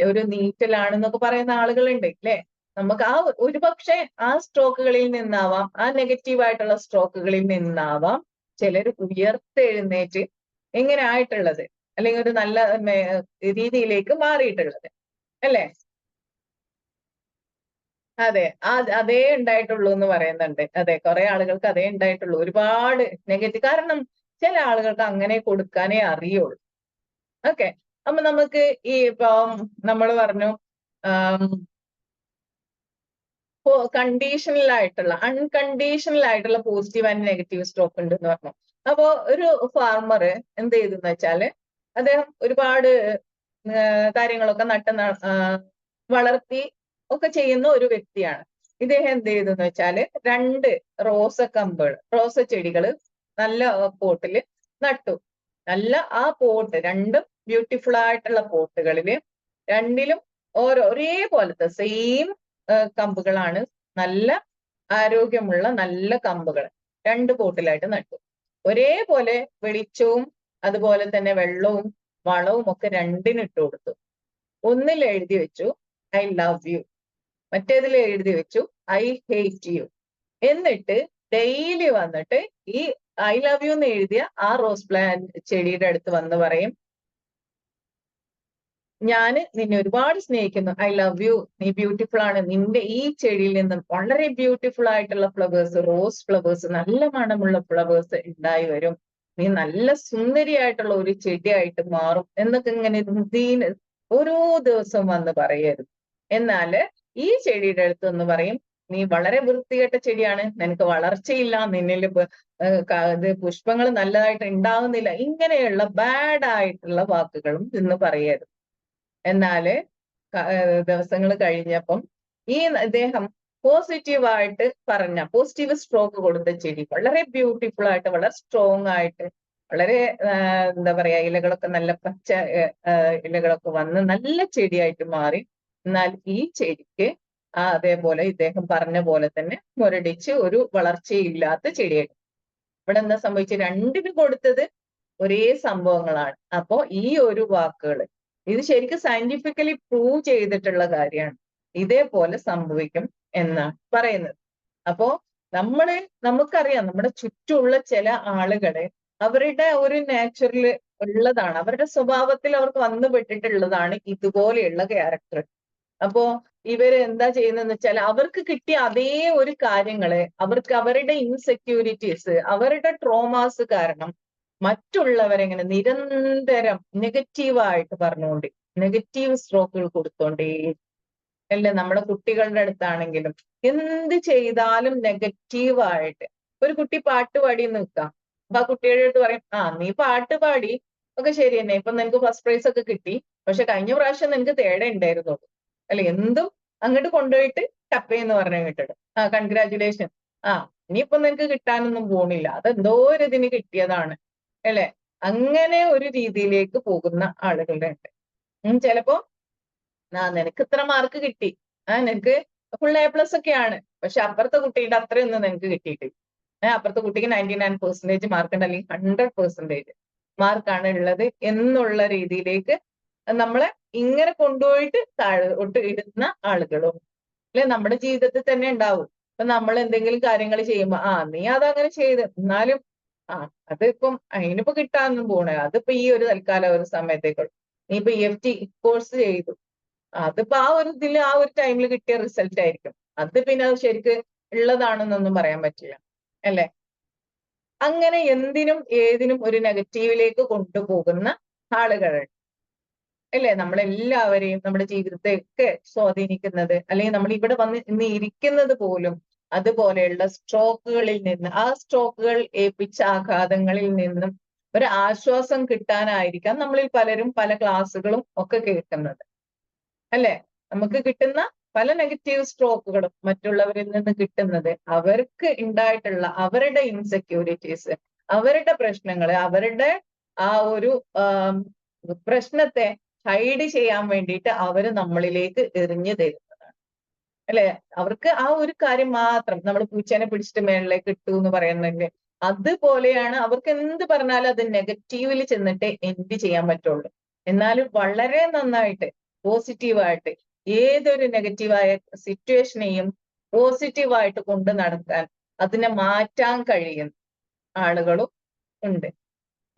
ഒരു നീറ്റലാണെന്നൊക്കെ പറയുന്ന ആളുകളുണ്ട് അല്ലെ. നമുക്ക് ആ ഒരുപക്ഷെ ആ സ്ട്രോക്കുകളിൽ നിന്നാവാം, ആ നെഗറ്റീവ് ആയിട്ടുള്ള സ്ട്രോക്കുകളിൽ നിന്നാവാം ചിലർ ഉയർത്തെഴുന്നേറ്റ് എങ്ങനെ ആയിട്ടുള്ളത്, അല്ലെങ്കിൽ ഒരു നല്ല രീതിയിലേക്ക് മാറിയിട്ടുള്ളത് അല്ലേ. അതെ, അതേ ഉണ്ടായിട്ടുള്ളൂ എന്ന് പറയുന്നുണ്ട്. അതെ, കുറെ ആളുകൾക്ക് അതേ ഉണ്ടായിട്ടുള്ളൂ. ഒരുപാട് നെഗറ്റീവ്, കാരണം ചില ആളുകൾക്ക് അങ്ങനെ കൊടുക്കാനേ അറിയുള്ളൂ. ഓക്കെ, അപ്പൊ നമുക്ക് ഈ ഇപ്പം നമ്മൾ പറഞ്ഞു കണ്ടീഷണൽ ആയിട്ടുള്ള അൺകണ്ടീഷണൽ ആയിട്ടുള്ള പോസിറ്റീവ് ആൻഡ് നെഗറ്റീവ് സ്ട്രോക്ക് ഉണ്ട് എന്ന് പറഞ്ഞു. അപ്പോ ഒരു ഫാർമർ എന്ത് ചെയ്തെന്ന് വെച്ചാല് അദ്ദേഹം ഒരുപാട് കാര്യങ്ങളൊക്കെ വളർത്തി ഒക്കെ ചെയ്യുന്ന ഒരു വ്യക്തിയാണ്. ഇദ്ദേഹം എന്ത് ചെയ്തെന്ന് വെച്ചാല് 2 റോസ ചെടികള് നല്ല പോട്ടില് നട്ടു. നല്ല ആ പോട്ട് രണ്ടും ബ്യൂട്ടിഫുൾ ആയിട്ടുള്ള പോട്ടുകളില് രണ്ടിലും ഒരേപോലത്തെ സെയിം കമ്പുകളാണ്, നല്ല ആരോഗ്യമുള്ള നല്ല കമ്പുകൾ 2 പോട്ടിലായിട്ട് നട്ടു. ഒരേപോലെ വെളിച്ചവും അതുപോലെ തന്നെ വെള്ളവും വളവും ഒക്കെ രണ്ടിനും ഇട്ട് കൊടുത്തു. ഒന്നിൽ എഴുതി വെച്ചു ഐ ലവ് യു, മറ്റേതിൽ എഴുതി വെച്ചു ഐ ഹേറ്റ് യു. എന്നിട്ട് ഡെയിലി വന്നിട്ട് ഈ ഐ ലവ് യു എന്ന് എഴുതിയ ആ റോസ് പ്ലാന്റ് ചെടിയുടെ അടുത്ത് വന്ന് പറയും, ഞാൻ നിന്നെ ഒരുപാട് സ്നേഹിക്കുന്നു, ഐ ലവ് യു, നീ ബ്യൂട്ടിഫുൾ ആണ്, നിന്റെ ഈ ചെടിയിൽ നിന്നും വളരെ ബ്യൂട്ടിഫുൾ ആയിട്ടുള്ള ഫ്ലവേഴ്സ്, റോസ് ഫ്ലവേഴ്സ്, നല്ല മണമുള്ള ഫ്ലവേഴ്സ് ഉണ്ടായി വരും, നീ നല്ല സുന്ദരിയായിട്ടുള്ള ഒരു ചെടിയായിട്ട് മാറും എന്നൊക്കെ ഇങ്ങനെ ഓരോ ദിവസവും വന്ന് പറയരുത്. എന്നാല് ഈ ചെടിയുടെ അടുത്ത് എന്ന് പറയും, നീ വളരെ വൃത്തികെട്ട ചെടിയാണ്, നിനക്ക് വളർച്ചയില്ല, നിന്നിൽ ഇത് പുഷ്പങ്ങൾ നല്ലതായിട്ട് ഉണ്ടാവുന്നില്ല, ഇങ്ങനെയുള്ള ബാഡ് ആയിട്ടുള്ള വാക്കുകളും ഇന്ന് പറയരുത്. എന്നാല് ദിവസങ്ങൾ കഴിഞ്ഞപ്പം ഈ ഇദ്ദേഹം പോസിറ്റീവായിട്ട് പറഞ്ഞ പോസിറ്റീവ് സ്ട്രോക്ക് കൊടുത്ത ചെടി വളരെ ബ്യൂട്ടിഫുൾ ആയിട്ട്, വളരെ സ്ട്രോങ് ആയിട്ട്, വളരെ എന്താ പറയാ, ഇലകളൊക്കെ നല്ല പച്ച ഇലകളൊക്കെ വന്ന് നല്ല ചെടിയായിട്ട് മാറി. എന്നാൽ ഈ ചെടിക്ക് അതേപോലെ ഇദ്ദേഹം പറഞ്ഞ പോലെ തന്നെ മുരടിച്ച് ഒരു വളർച്ചയില്ലാത്ത ചെടിയായിട്ട്. ഇവിടെ എന്താ സംഭവിച്ചത്, രണ്ടിനും കൊടുത്തത് ഒരേ സംഭവങ്ങളാണ്. അപ്പോ ഈ ഒരു വാക്കുകൾ ഇത് ശരിക്കും സയന്റിഫിക്കലി പ്രൂവ് ചെയ്തിട്ടുള്ള കാര്യമാണ്. ഇതേപോലെ സംഭവിക്കും എന്നാണ് പറയുന്നത്. അപ്പോ നമുക്കറിയാം നമ്മുടെ ചുറ്റുമുള്ള ചില ആളുകളെ അവരുടെ ഒരു നാച്ചുറൽ ഉള്ളതാണ്, അവരുടെ സ്വഭാവത്തിൽ അവർക്ക് വന്നുപെട്ടിട്ടുള്ളതാണ് ഇതുപോലെയുള്ള ക്യാരക്ടർ. അപ്പോ ഇവര് എന്താ ചെയ്യുന്നതെന്ന് വെച്ചാൽ അവർക്ക് കിട്ടിയ അതേ ഒരു കാര്യങ്ങള് അവർക്ക് അവരുടെ ഇൻസെക്യൂരിറ്റീസ്, അവരുടെ ട്രോമാസ് കാരണം മറ്റുള്ളവരെങ്ങനെ നിരന്തരം നെഗറ്റീവായിട്ട് പറഞ്ഞുകൊണ്ട് നെഗറ്റീവ് സ്ട്രോക്കുകൾ കൊടുത്തോണ്ടേ അല്ലെ നമ്മുടെ കുട്ടികളുടെ അടുത്താണെങ്കിലും എന്ത് ചെയ്താലും നെഗറ്റീവായിട്ട്. ഒരു കുട്ടി പാട്ട് പാടി നിൽക്കാം, അപ്പൊ ആ കുട്ടിയുടെ അടുത്ത് പറയും, നീ പാട്ട് പാടി ഒക്കെ ശരി തന്നെ, ഇപ്പൊ നിനക്ക് ഫസ്റ്റ് പ്രൈസ് ഒക്കെ കിട്ടി, പക്ഷെ കഴിഞ്ഞ പ്രാവശ്യം നിനക്ക് തേടേ ഉണ്ടായിരുന്നുള്ളൂ, അല്ലെ എന്തും അങ്ങോട്ട് കൊണ്ടുപോയിട്ട് ടപ്പേന്ന് പറഞ്ഞു കിട്ടിട്ട് കൺഗ്രാറ്റുലേഷൻ, ഇനിയിപ്പൊ നിനക്ക് കിട്ടാനൊന്നും പോണില്ല, അതെന്തോ ഒരു ഇതിന് കിട്ടിയതാണ്, അല്ലെ അങ്ങനെ ഒരു രീതിയിലേക്ക് പോകുന്ന ആളുകളുടെ ഉണ്ട്. ചിലപ്പോ നിനക്ക് ഇത്ര മാർക്ക് കിട്ടി, നിനക്ക് ഫുൾ A+ ഒക്കെയാണ്, പക്ഷെ അപ്പുറത്തെ കുട്ടിയുടെ അത്രയൊന്നും നിനക്ക് കിട്ടിയിട്ടില്ല. അപ്പുറത്തെ കുട്ടിക്ക് 99% മാർക്ക് ഉണ്ട്, അല്ലെങ്കിൽ 100% മാർക്കാണ് ഉള്ളത് എന്നുള്ള രീതിയിലേക്ക് നമ്മളെ ഇങ്ങനെ കൊണ്ടുപോയിട്ട് താഴോട്ട് ഇടുന്ന ആളുകളും അല്ലെ നമ്മുടെ ജീവിതത്തിൽ തന്നെ ഉണ്ടാവും. ഇപ്പൊ നമ്മൾ എന്തെങ്കിലും കാര്യങ്ങൾ ചെയ്യുമ്പോ നീ അതങ്ങനെ ചെയ്ത്, എന്നാലും അതിപ്പം അതിനിപ്പോ കിട്ടാനൊന്നും പോണേ, അതിപ്പോ ഈ ഒരു തൽക്കാലം ഒരു സമയത്തേക്കുള്ളൂ. നീ ഇപ്പൊ EFT കോഴ്സ് ചെയ്തു, അതിപ്പോ ആ ഒരു ഇതിൽ ആ ഒരു ടൈമിൽ കിട്ടിയ റിസൾട്ട് ആയിരിക്കും, അത് പിന്നെ അത് ശരിക്ക് ഉള്ളതാണെന്നൊന്നും പറയാൻ പറ്റില്ല, അല്ലെ. അങ്ങനെ എന്തിനും ഏതിനും ഒരു നെഗറ്റീവിലേക്ക് കൊണ്ടുപോകുന്ന ആളുകളുണ്ട്, അല്ലെ. നമ്മളെല്ലാവരെയും നമ്മുടെ ജീവിതത്തെ ഒക്കെ സ്വാധീനിക്കുന്നത്, അല്ലെങ്കിൽ നമ്മൾ ഇവിടെ വന്ന് ഇന്ന് ഇരിക്കുന്നത് പോലും അതുപോലെയുള്ള സ്ട്രോക്കുകളിൽ നിന്ന്, ആ സ്ട്രോക്കുകൾ ഏൽപ്പിച്ച ആഘാതങ്ങളിൽ നിന്നും ഒരു ആശ്വാസം കിട്ടാനായിരിക്കാം നമ്മളിൽ പലരും പല ക്ലാസ്സുകളും ഒക്കെ കേൾക്കുന്നത്, അല്ലെ. നമുക്ക് കിട്ടുന്ന പല നെഗറ്റീവ് സ്ട്രോക്കുകളും മറ്റുള്ളവരിൽ നിന്ന് കിട്ടുന്നത് അവർക്ക് ഉണ്ടായിട്ടുള്ള അവരുടെ ഇൻസെക്യൂരിറ്റീസ്, അവരുടെ പ്രശ്നങ്ങൾ, അവരുടെ ആ ഒരു പ്രശ്നത്തെ ഹൈഡ് ചെയ്യാൻ വേണ്ടിയിട്ട് അവര് നമ്മളിലേക്ക് എറിഞ്ഞു തരുന്നതാണ്, അല്ലെ. അവർക്ക് ആ ഒരു കാര്യം മാത്രം, നമ്മൾ പൂച്ചേനെ പിടിച്ചിട്ട് മേളിലേക്ക് ഇട്ടു എന്ന് പറയുന്നുണ്ട്, അതുപോലെയാണ് അവർക്ക് എന്ത് പറഞ്ഞാലും അത് നെഗറ്റീവിൽ ചെന്നിട്ട് എൻഡ് ചെയ്യാൻ പറ്റുള്ളൂ. എന്നാലും വളരെ നന്നായിട്ട് പോസിറ്റീവായിട്ട് ഏതൊരു നെഗറ്റീവായ സിറ്റുവേഷനെയും പോസിറ്റീവായിട്ട് കൊണ്ട് നടക്കാൻ, അതിനെ മാറ്റാൻ കഴിയുന്ന ആളുകളും ഉണ്ട്.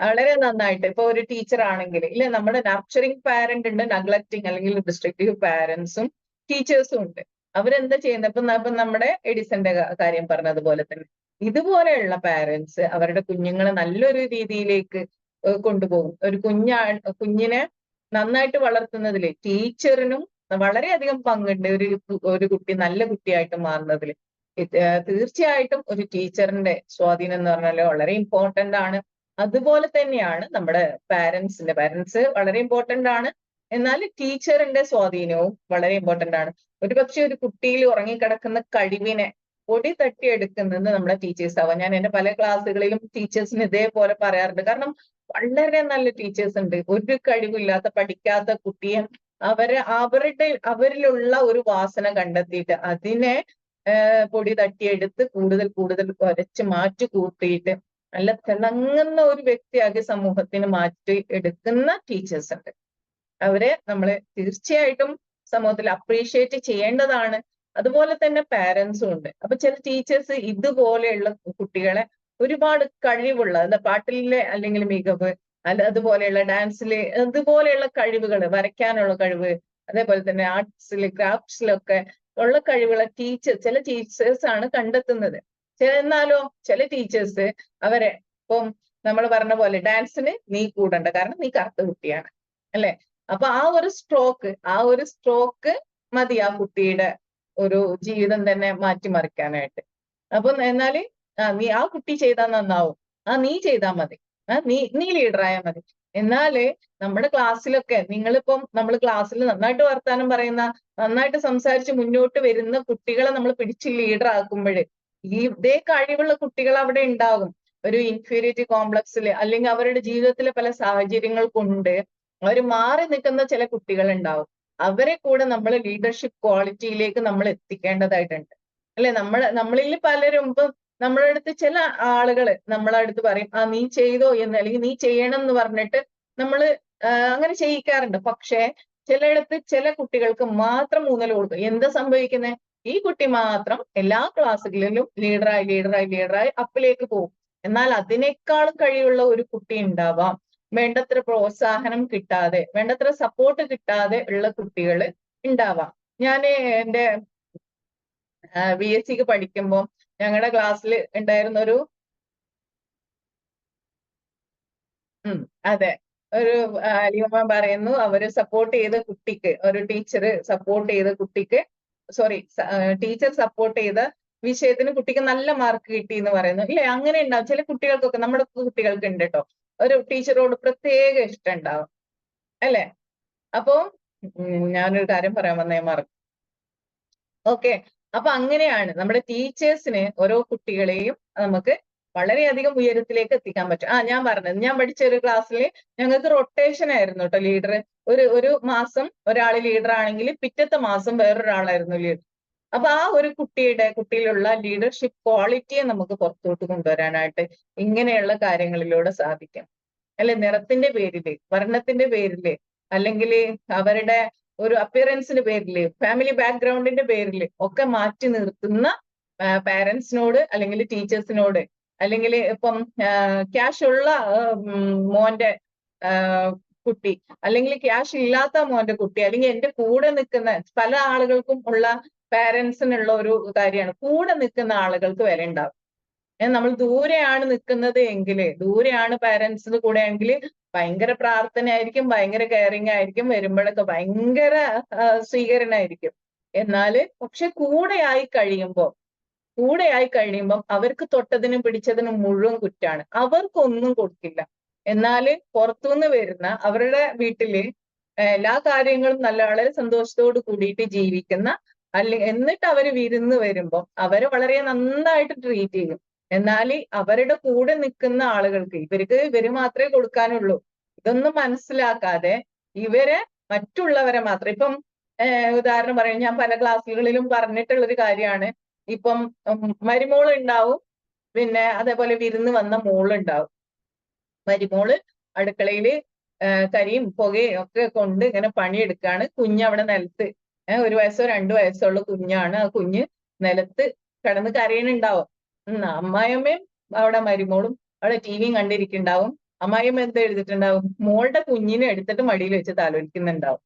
വളരെ നന്നായിട്ട് ഇപ്പൊ ഒരു ടീച്ചർ ആണെങ്കിൽ ഇല്ല, നമ്മുടെ നർച്ചറിങ് പാരന്റ് ഉണ്ട്, നെഗ്ലക്റ്റിംഗ് അല്ലെങ്കിൽ ഡിസ്ട്രക്റ്റീവ് പാരന്റ്സും ടീച്ചേഴ്സും ഉണ്ട്. അവരെന്താ ചെയ്യുന്നത്, ഇപ്പൊ നമ്മുടെ എഡിസന്റെ കാര്യം പറഞ്ഞതുപോലെ തന്നെ ഇതുപോലെയുള്ള പാരന്റ്സ് അവരുടെ കുഞ്ഞുങ്ങളെ നല്ലൊരു രീതിയിലേക്ക് കൊണ്ടുപോകും. ഒരു കുഞ്ഞിനെ നന്നായിട്ട് വളർത്തുന്നതിൽ ടീച്ചറിനും വളരെയധികം പങ്കുണ്ട്. ഒരു കുട്ടി നല്ല കുട്ടിയായിട്ട് മാറുന്നതിൽ തീർച്ചയായിട്ടും ഒരു ടീച്ചറിന്റെ സ്വാധീനം എന്ന് പറഞ്ഞാൽ വളരെ ഇമ്പോർട്ടന്റ് ആണ്. അതുപോലെ തന്നെയാണ് നമ്മുടെ പാരന്റ്സ് വളരെ ഇമ്പോർട്ടന്റ് ആണ്. എന്നാൽ ടീച്ചറിന്റെ സ്വാധീനവും വളരെ ഇമ്പോർട്ടന്റ് ആണ്. ഒരുപക്ഷെ ഒരു കുട്ടിയിൽ ഉറങ്ങിക്കിടക്കുന്ന കഴിവിനെ പൊടി തട്ടിയെടുക്കുന്നത് നമ്മുടെ ടീച്ചേഴ്സ് ആവാം. ഞാൻ എന്റെ പല ക്ലാസ്സുകളിലും ടീച്ചേഴ്സിന് ഇതേപോലെ പറയാറുണ്ട്. കാരണം വളരെ നല്ല ടീച്ചേഴ്സ് ഉണ്ട്. ഒരു കഴിവില്ലാത്ത പഠിക്കാത്ത കുട്ടിയെ അവരിലുള്ള ഒരു വാസന കണ്ടെത്തിയിട്ട് അതിനെ പൊടി തട്ടിയെടുത്ത് കൂടുതൽ ഉരച്ച് മാറ്റി കൂട്ടിയിട്ട് നല്ല തിളങ്ങുന്ന ഒരു വ്യക്തിയാക്കി സമൂഹത്തിന് മാറ്റി എടുക്കുന്ന ടീച്ചേഴ്സ് ഉണ്ട്. അവരെ നമ്മൾ തീർച്ചയായിട്ടും സമൂഹത്തിൽ അപ്രീഷിയേറ്റ് ചെയ്യേണ്ടതാണ്. അതുപോലെ തന്നെ പാരന്റ്സും ഉണ്ട്. അപ്പൊ ചില ടീച്ചേഴ്സ് ഇതുപോലെയുള്ള കുട്ടികളെ ഒരുപാട് കഴിവുള്ള പാട്ടിലെ അല്ലെങ്കിൽ മികവ്, അതുപോലെയുള്ള ഡാൻസില് അതുപോലെയുള്ള കഴിവുകൾ, വരയ്ക്കാനുള്ള കഴിവ്, അതേപോലെ തന്നെ ആർട്സില് ക്രാഫ്റ്റ്സിലൊക്കെ ഉള്ള കഴിവുള്ള ചില ടീച്ചേഴ്സ് ആണ് കണ്ടെത്തുന്നത്. എന്നാലോ ചില ടീച്ചേഴ്സ് അവരെ ഇപ്പം നമ്മൾ പറഞ്ഞ പോലെ ഡാൻസിന് നീ കൂടണ്ട, കാരണം നീ കറുത്ത കുട്ടിയാണ്, അല്ലെ. അപ്പൊ ആ ഒരു സ്ട്രോക്ക് മതി ആ കുട്ടിയുടെ ഒരു ജീവിതം തന്നെ മാറ്റിമറിക്കാനായിട്ട്. അപ്പൊ എന്നാല് നീ ആ കുട്ടി ചെയ്താൽ നന്നാവും, നീ ചെയ്താൽ മതി, നീ ലീഡറായാൽ മതി. എന്നാല് നമ്മുടെ ക്ലാസ്സിലൊക്കെ നമ്മൾ ക്ലാസ്സിൽ നന്നായിട്ട് വർത്താനം പറയുന്ന, നന്നായിട്ട് സംസാരിച്ച് മുന്നോട്ട് വരുന്ന കുട്ടികളെ നമ്മൾ പിടിച്ച് ലീഡർ ആക്കുമ്പോൾ ഇതേ കഴിവുള്ള കുട്ടികൾ അവിടെ ഉണ്ടാകും. ഒരു ഇൻഫീരിയറിറ്റി കോംപ്ലക്സിൽ അല്ലെങ്കിൽ അവരുടെ ജീവിതത്തിലെ പല സാഹചര്യങ്ങൾ കൊണ്ട് അവർ മാറി നിൽക്കുന്ന ചില കുട്ടികൾ ഉണ്ടാവും. അവരെ കൂടെ നമ്മൾ ലീഡർഷിപ്പ് ക്വാളിറ്റിയിലേക്ക് നമ്മൾ എത്തിക്കേണ്ടതായിട്ടുണ്ട്, അല്ലെ. നമ്മളിൽ പലരും ഇപ്പം നമ്മളെ അടുത്ത് ചില ആളുകൾ നമ്മളെ അടുത്ത് പറയും നീ ചെയ്തോ എന്ന്, അല്ലെങ്കിൽ നീ ചെയ്യണം എന്ന് പറഞ്ഞിട്ട് നമ്മൾ അങ്ങനെ ചെയ്യിക്കാറുണ്ട്. പക്ഷേ ചിലയിടത്ത് ചില കുട്ടികൾക്ക് മാത്രം ഊന്നൽ കൊടുക്കും. എന്താ സംഭവിക്കുന്നത്? ഈ കുട്ടി മാത്രം എല്ലാ ക്ലാസ്സുകളിലും ലീഡറായി അപ്പിലേക്ക് പോകും. എന്നാൽ അതിനേക്കാളും കഴിവുള്ള ഒരു കുട്ടി ഉണ്ടാവാം. വേണ്ടത്ര പ്രോത്സാഹനം കിട്ടാതെ, വേണ്ടത്ര സപ്പോർട്ട് കിട്ടാതെ ഉള്ള കുട്ടികൾ ഉണ്ടാവാം. ഞാൻ എൻ്റെ BSc പഠിക്കുമ്പോൾ ഞങ്ങളുടെ ക്ലാസ്സിൽ ഉണ്ടായിരുന്ന അതെ, ഒരു അലിയമ്മ പറയുന്നു അവര് സപ്പോർട്ട് ചെയ്ത കുട്ടിക്ക്, ഒരു ടീച്ചർ സപ്പോർട്ട് ചെയ്ത കുട്ടിക്ക്, സോറി, ടീച്ചർ സപ്പോർട്ട് ചെയ്ത വിഷയത്തിന് കുട്ടിക്ക് നല്ല മാർക്ക് കിട്ടി എന്ന് പറയുന്നു. ഇല്ലേ, അങ്ങനെ ഉണ്ടാവും ചില കുട്ടികൾക്കൊക്കെ, നമ്മുടെ കുട്ടികൾക്ക് ഉണ്ട് കേട്ടോ, ഒരു ടീച്ചറോട് പ്രത്യേക ഇഷ്ടം ഉണ്ടാവും അല്ലെ. അപ്പോ ഞാനൊരു കാര്യം പറയാൻ വന്നേ മറന്നു. ഓക്കെ, അപ്പൊ അങ്ങനെയാണ് നമ്മുടെ ടീച്ചേഴ്സിന് ഓരോ കുട്ടികളെയും നമുക്ക് വളരെയധികം ഉയരത്തിലേക്ക് എത്തിക്കാൻ പറ്റും. ഞാൻ പറഞ്ഞത്, ഞാൻ പഠിച്ച ഒരു ക്ലാസ്സിൽ ഞങ്ങൾക്ക് റൊട്ടേഷൻ ആയിരുന്നു കേട്ടോ ലീഡർ. ഒരു മാസം ഒരാൾ ലീഡർ ആണെങ്കിൽ പിറ്റത്തെ മാസം വേറൊരാളായിരുന്നു ലീഡർ. അപ്പൊ ആ ഒരു കുട്ടിയിലുള്ള ലീഡർഷിപ്പ് ക്വാളിറ്റിയെ നമുക്ക് പുറത്തോട്ട് കൊണ്ടുവരാനായിട്ട് ഇങ്ങനെയുള്ള കാര്യങ്ങളിലൂടെ സാധിക്കും. അല്ലെ, നിറത്തിന്റെ പേരില്, വർണ്ണത്തിന്റെ പേരില്, അല്ലെങ്കിൽ അവരുടെ ഒരു അപ്പിയറൻസിന്റെ പേരില്, ഫാമിലി ബാക്ക്ഗ്രൗണ്ടിന്റെ പേരില് ഒക്കെ മാറ്റി നിർത്തുന്ന പാരന്റ്സിനോട് അല്ലെങ്കിൽ ടീച്ചേഴ്സിനോട്, അല്ലെങ്കിൽ ഇപ്പം ക്യാഷ് ഉള്ള മോന്റെ കുട്ടി, അല്ലെങ്കിൽ ക്യാഷ് ഇല്ലാത്ത മോന്റെ കുട്ടി, അല്ലെങ്കിൽ എന്റെ കൂടെ നിൽക്കുന്ന പല ആളുകൾക്കും ഉള്ള പാരന്റ്സിനുള്ള ഒരു കാര്യമാണ്, കൂടെ നിൽക്കുന്ന ആളുകൾക്ക് വില ഉണ്ടാവും. നമ്മൾ ദൂരെയാണ് നിൽക്കുന്നത് എങ്കിൽ, ദൂരെയാണ് പാരന്റ്സിന് കൂടെ എങ്കിൽ ഭയങ്കര പ്രാർത്ഥനയായിരിക്കും, ഭയങ്കര കെയറിങ് ആയിരിക്കും, വരുമ്പോഴൊക്കെ ഭയങ്കര സ്വീകരണമായിരിക്കും. എന്നാല് പക്ഷെ കൂടെയായി കഴിയുമ്പം അവർക്ക് തൊട്ടതിനും പിടിച്ചതിനും മുഴുവൻ കുറ്റാണ്, അവർക്കൊന്നും കൊടുക്കില്ല. എന്നാല് പുറത്തുനിന്ന് വരുന്ന അവരുടെ വീട്ടില് എല്ലാ കാര്യങ്ങളും നല്ല വളരെ സന്തോഷത്തോട് കൂടിയിട്ട് ജീവിക്കുന്ന, എന്നിട്ട് അവര് വിരുന്ന് വരുമ്പം അവരെ വളരെ നന്നായിട്ട് ട്രീറ്റ് ചെയ്യും. എന്നാൽ അവരുടെ കൂടെ നിൽക്കുന്ന ആളുകൾക്ക് ഇവര് മാത്രമേ കൊടുക്കാനുള്ളൂ. ഇതൊന്നും മനസ്സിലാക്കാതെ ഇവരെ മറ്റുള്ളവരെ മാത്രം, ഇപ്പം ഉദാഹരണം പറയാം, ഞാൻ പല ക്ലാസ്സുകളിലും പറഞ്ഞിട്ടുള്ള ഒരു കാര്യമാണ്. ഇപ്പം മരുമോള് ഉണ്ടാവും, പിന്നെ അതേപോലെ വിരുന്ന് വന്ന മോളുണ്ടാവും. മരുമോള് അടുക്കളയില് കരിയും പുകയും ഒക്കെ കൊണ്ട് ഇങ്ങനെ പണിയെടുക്കാണ്. കുഞ്ഞവിടെ നിലത്ത്, 1 വയസ്സോ 2 വയസ്സോ ഉള്ള കുഞ്ഞാണ്. ആ കുഞ്ഞ് നിലത്ത് കിടന്ന് കരയണുണ്ടാവും. അമ്മായിയമ്മയും അവിടെ മരുമോളും അവിടെ ടിവിയും കണ്ടിരിക്കുന്നുണ്ടാവും. അമ്മായിയമ്മ എന്താ എഴുതിയിട്ടുണ്ടാവും, മോളുടെ കുഞ്ഞിനെ എടുത്തിട്ട് മടിയിൽ വെച്ച് താലോലിക്കുന്നുണ്ടാവും.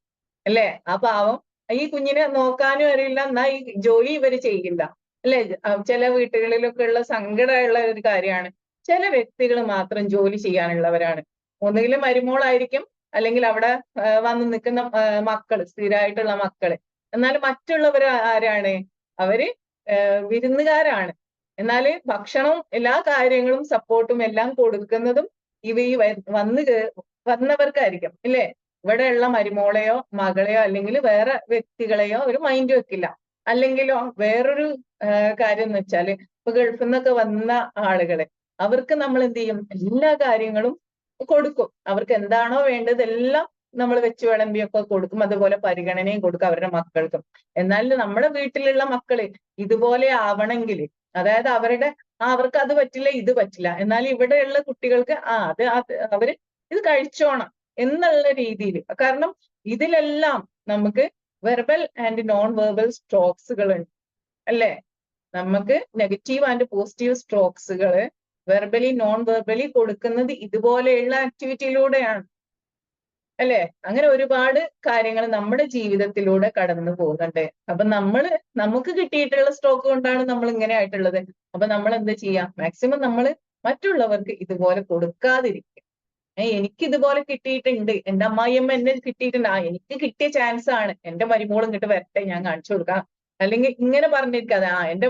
അല്ലേ, ആ പാവം ഈ കുഞ്ഞിനെ നോക്കാനും അറിയില്ല, എന്നാ ഈ ജോലി ഇവര് ചെയ്യില്ല. അല്ലെ, ചില വീട്ടുകളിലൊക്കെ ഉള്ള സങ്കടമുള്ള ഒരു കാര്യമാണ്. ചില വ്യക്തികൾ മാത്രം ജോലി ചെയ്യാനുള്ളവരാണ്. ഒന്നുകിൽ മരുമോളായിരിക്കും, അല്ലെങ്കിൽ അവിടെ വന്ന് നിൽക്കുന്ന മക്കള്, സ്ഥിരമായിട്ടുള്ള മക്കള്. എന്നാൽ മറ്റുള്ളവർ ആരാണ്? അവര് വിരുന്നുകാരാണ്. എന്നാല് ഭക്ഷണവും എല്ലാ കാര്യങ്ങളും സപ്പോർട്ടും എല്ലാം കൊടുക്കുന്നതും ഈ വന്നവർക്കായിരിക്കും. ഇല്ലേ, ഇവിടെയുള്ള മരുമോളെയോ മകളെയോ അല്ലെങ്കിൽ വേറെ വ്യക്തികളെയോ ഒരു മൈൻഡ് വെക്കില്ല. അല്ലെങ്കിലോ വേറൊരു കാര്യം എന്ന് വെച്ചാല്, ഇപ്പൊ ഗൾഫിൽ നിന്നൊക്കെ വന്ന ആളുകളെ, അവർക്ക് നമ്മൾ എന്ത് ചെയ്യും, എല്ലാ കാര്യങ്ങളും കൊടുക്കും. അവർക്ക് എന്താണോ വേണ്ടത് എല്ലാം നമ്മൾ വെച്ച് വിളമ്പിയൊക്കെ കൊടുക്കും. അതുപോലെ പരിഗണനയും കൊടുക്കും അവരുടെ മക്കൾക്കും. എന്നാൽ നമ്മുടെ വീട്ടിലുള്ള മക്കള് ഇതുപോലെ ആവണമെങ്കിൽ, അതായത് അവർക്ക് അത് പറ്റില്ല ഇത് പറ്റില്ല, എന്നാൽ ഇവിടെയുള്ള കുട്ടികൾക്ക് അവര് ഇത് കഴിച്ചോണം എന്നുള്ള രീതിയിൽ. കാരണം ഇതിലെല്ലാം നമുക്ക് വെർബൽ ആൻഡ് നോൺ വെർബൽ സ്ട്രോക്സുകൾ ഉണ്ട്. അല്ലേ, നമുക്ക് നെഗറ്റീവ് ആൻഡ് പോസിറ്റീവ് സ്ട്രോക്സുകൾ വെർബലി നോൺ വെർബലി കൊടുക്കുന്നത് ഇതുപോലെയുള്ള ആക്ടിവിറ്റിയിലൂടെയാണ്. അല്ലെ, അങ്ങനെ ഒരുപാട് കാര്യങ്ങൾ നമ്മുടെ ജീവിതത്തിലൂടെ കടന്നു പോകുന്നുണ്ട്. അപ്പൊ നമുക്ക് കിട്ടിയിട്ടുള്ള സ്ട്രോക്ക് കൊണ്ടാണ് നമ്മൾ ഇങ്ങനെ ആയിട്ടുള്ളത്. അപ്പൊ നമ്മൾ എന്ത് ചെയ്യാം, മാക്സിമം നമ്മൾ മറ്റുള്ളവർക്ക് ഇതുപോലെ കൊടുക്കാതിരിക്കുക. എനിക്ക് ഇതുപോലെ കിട്ടിയിട്ടുണ്ട്, എന്റെ അമ്മായിയമ്മ എന്നെ കിട്ടിയിട്ടുണ്ട്, എനിക്ക് കിട്ടിയ ചാൻസ് ആണ്, എന്റെ മരുമോളും ഇങ്ങോട്ട് വരട്ടെ, ഞാൻ കാണിച്ചു കൊടുക്കാം. അല്ലെങ്കിൽ ഇങ്ങനെ പറഞ്ഞിരിക്കാതെ, എന്റെ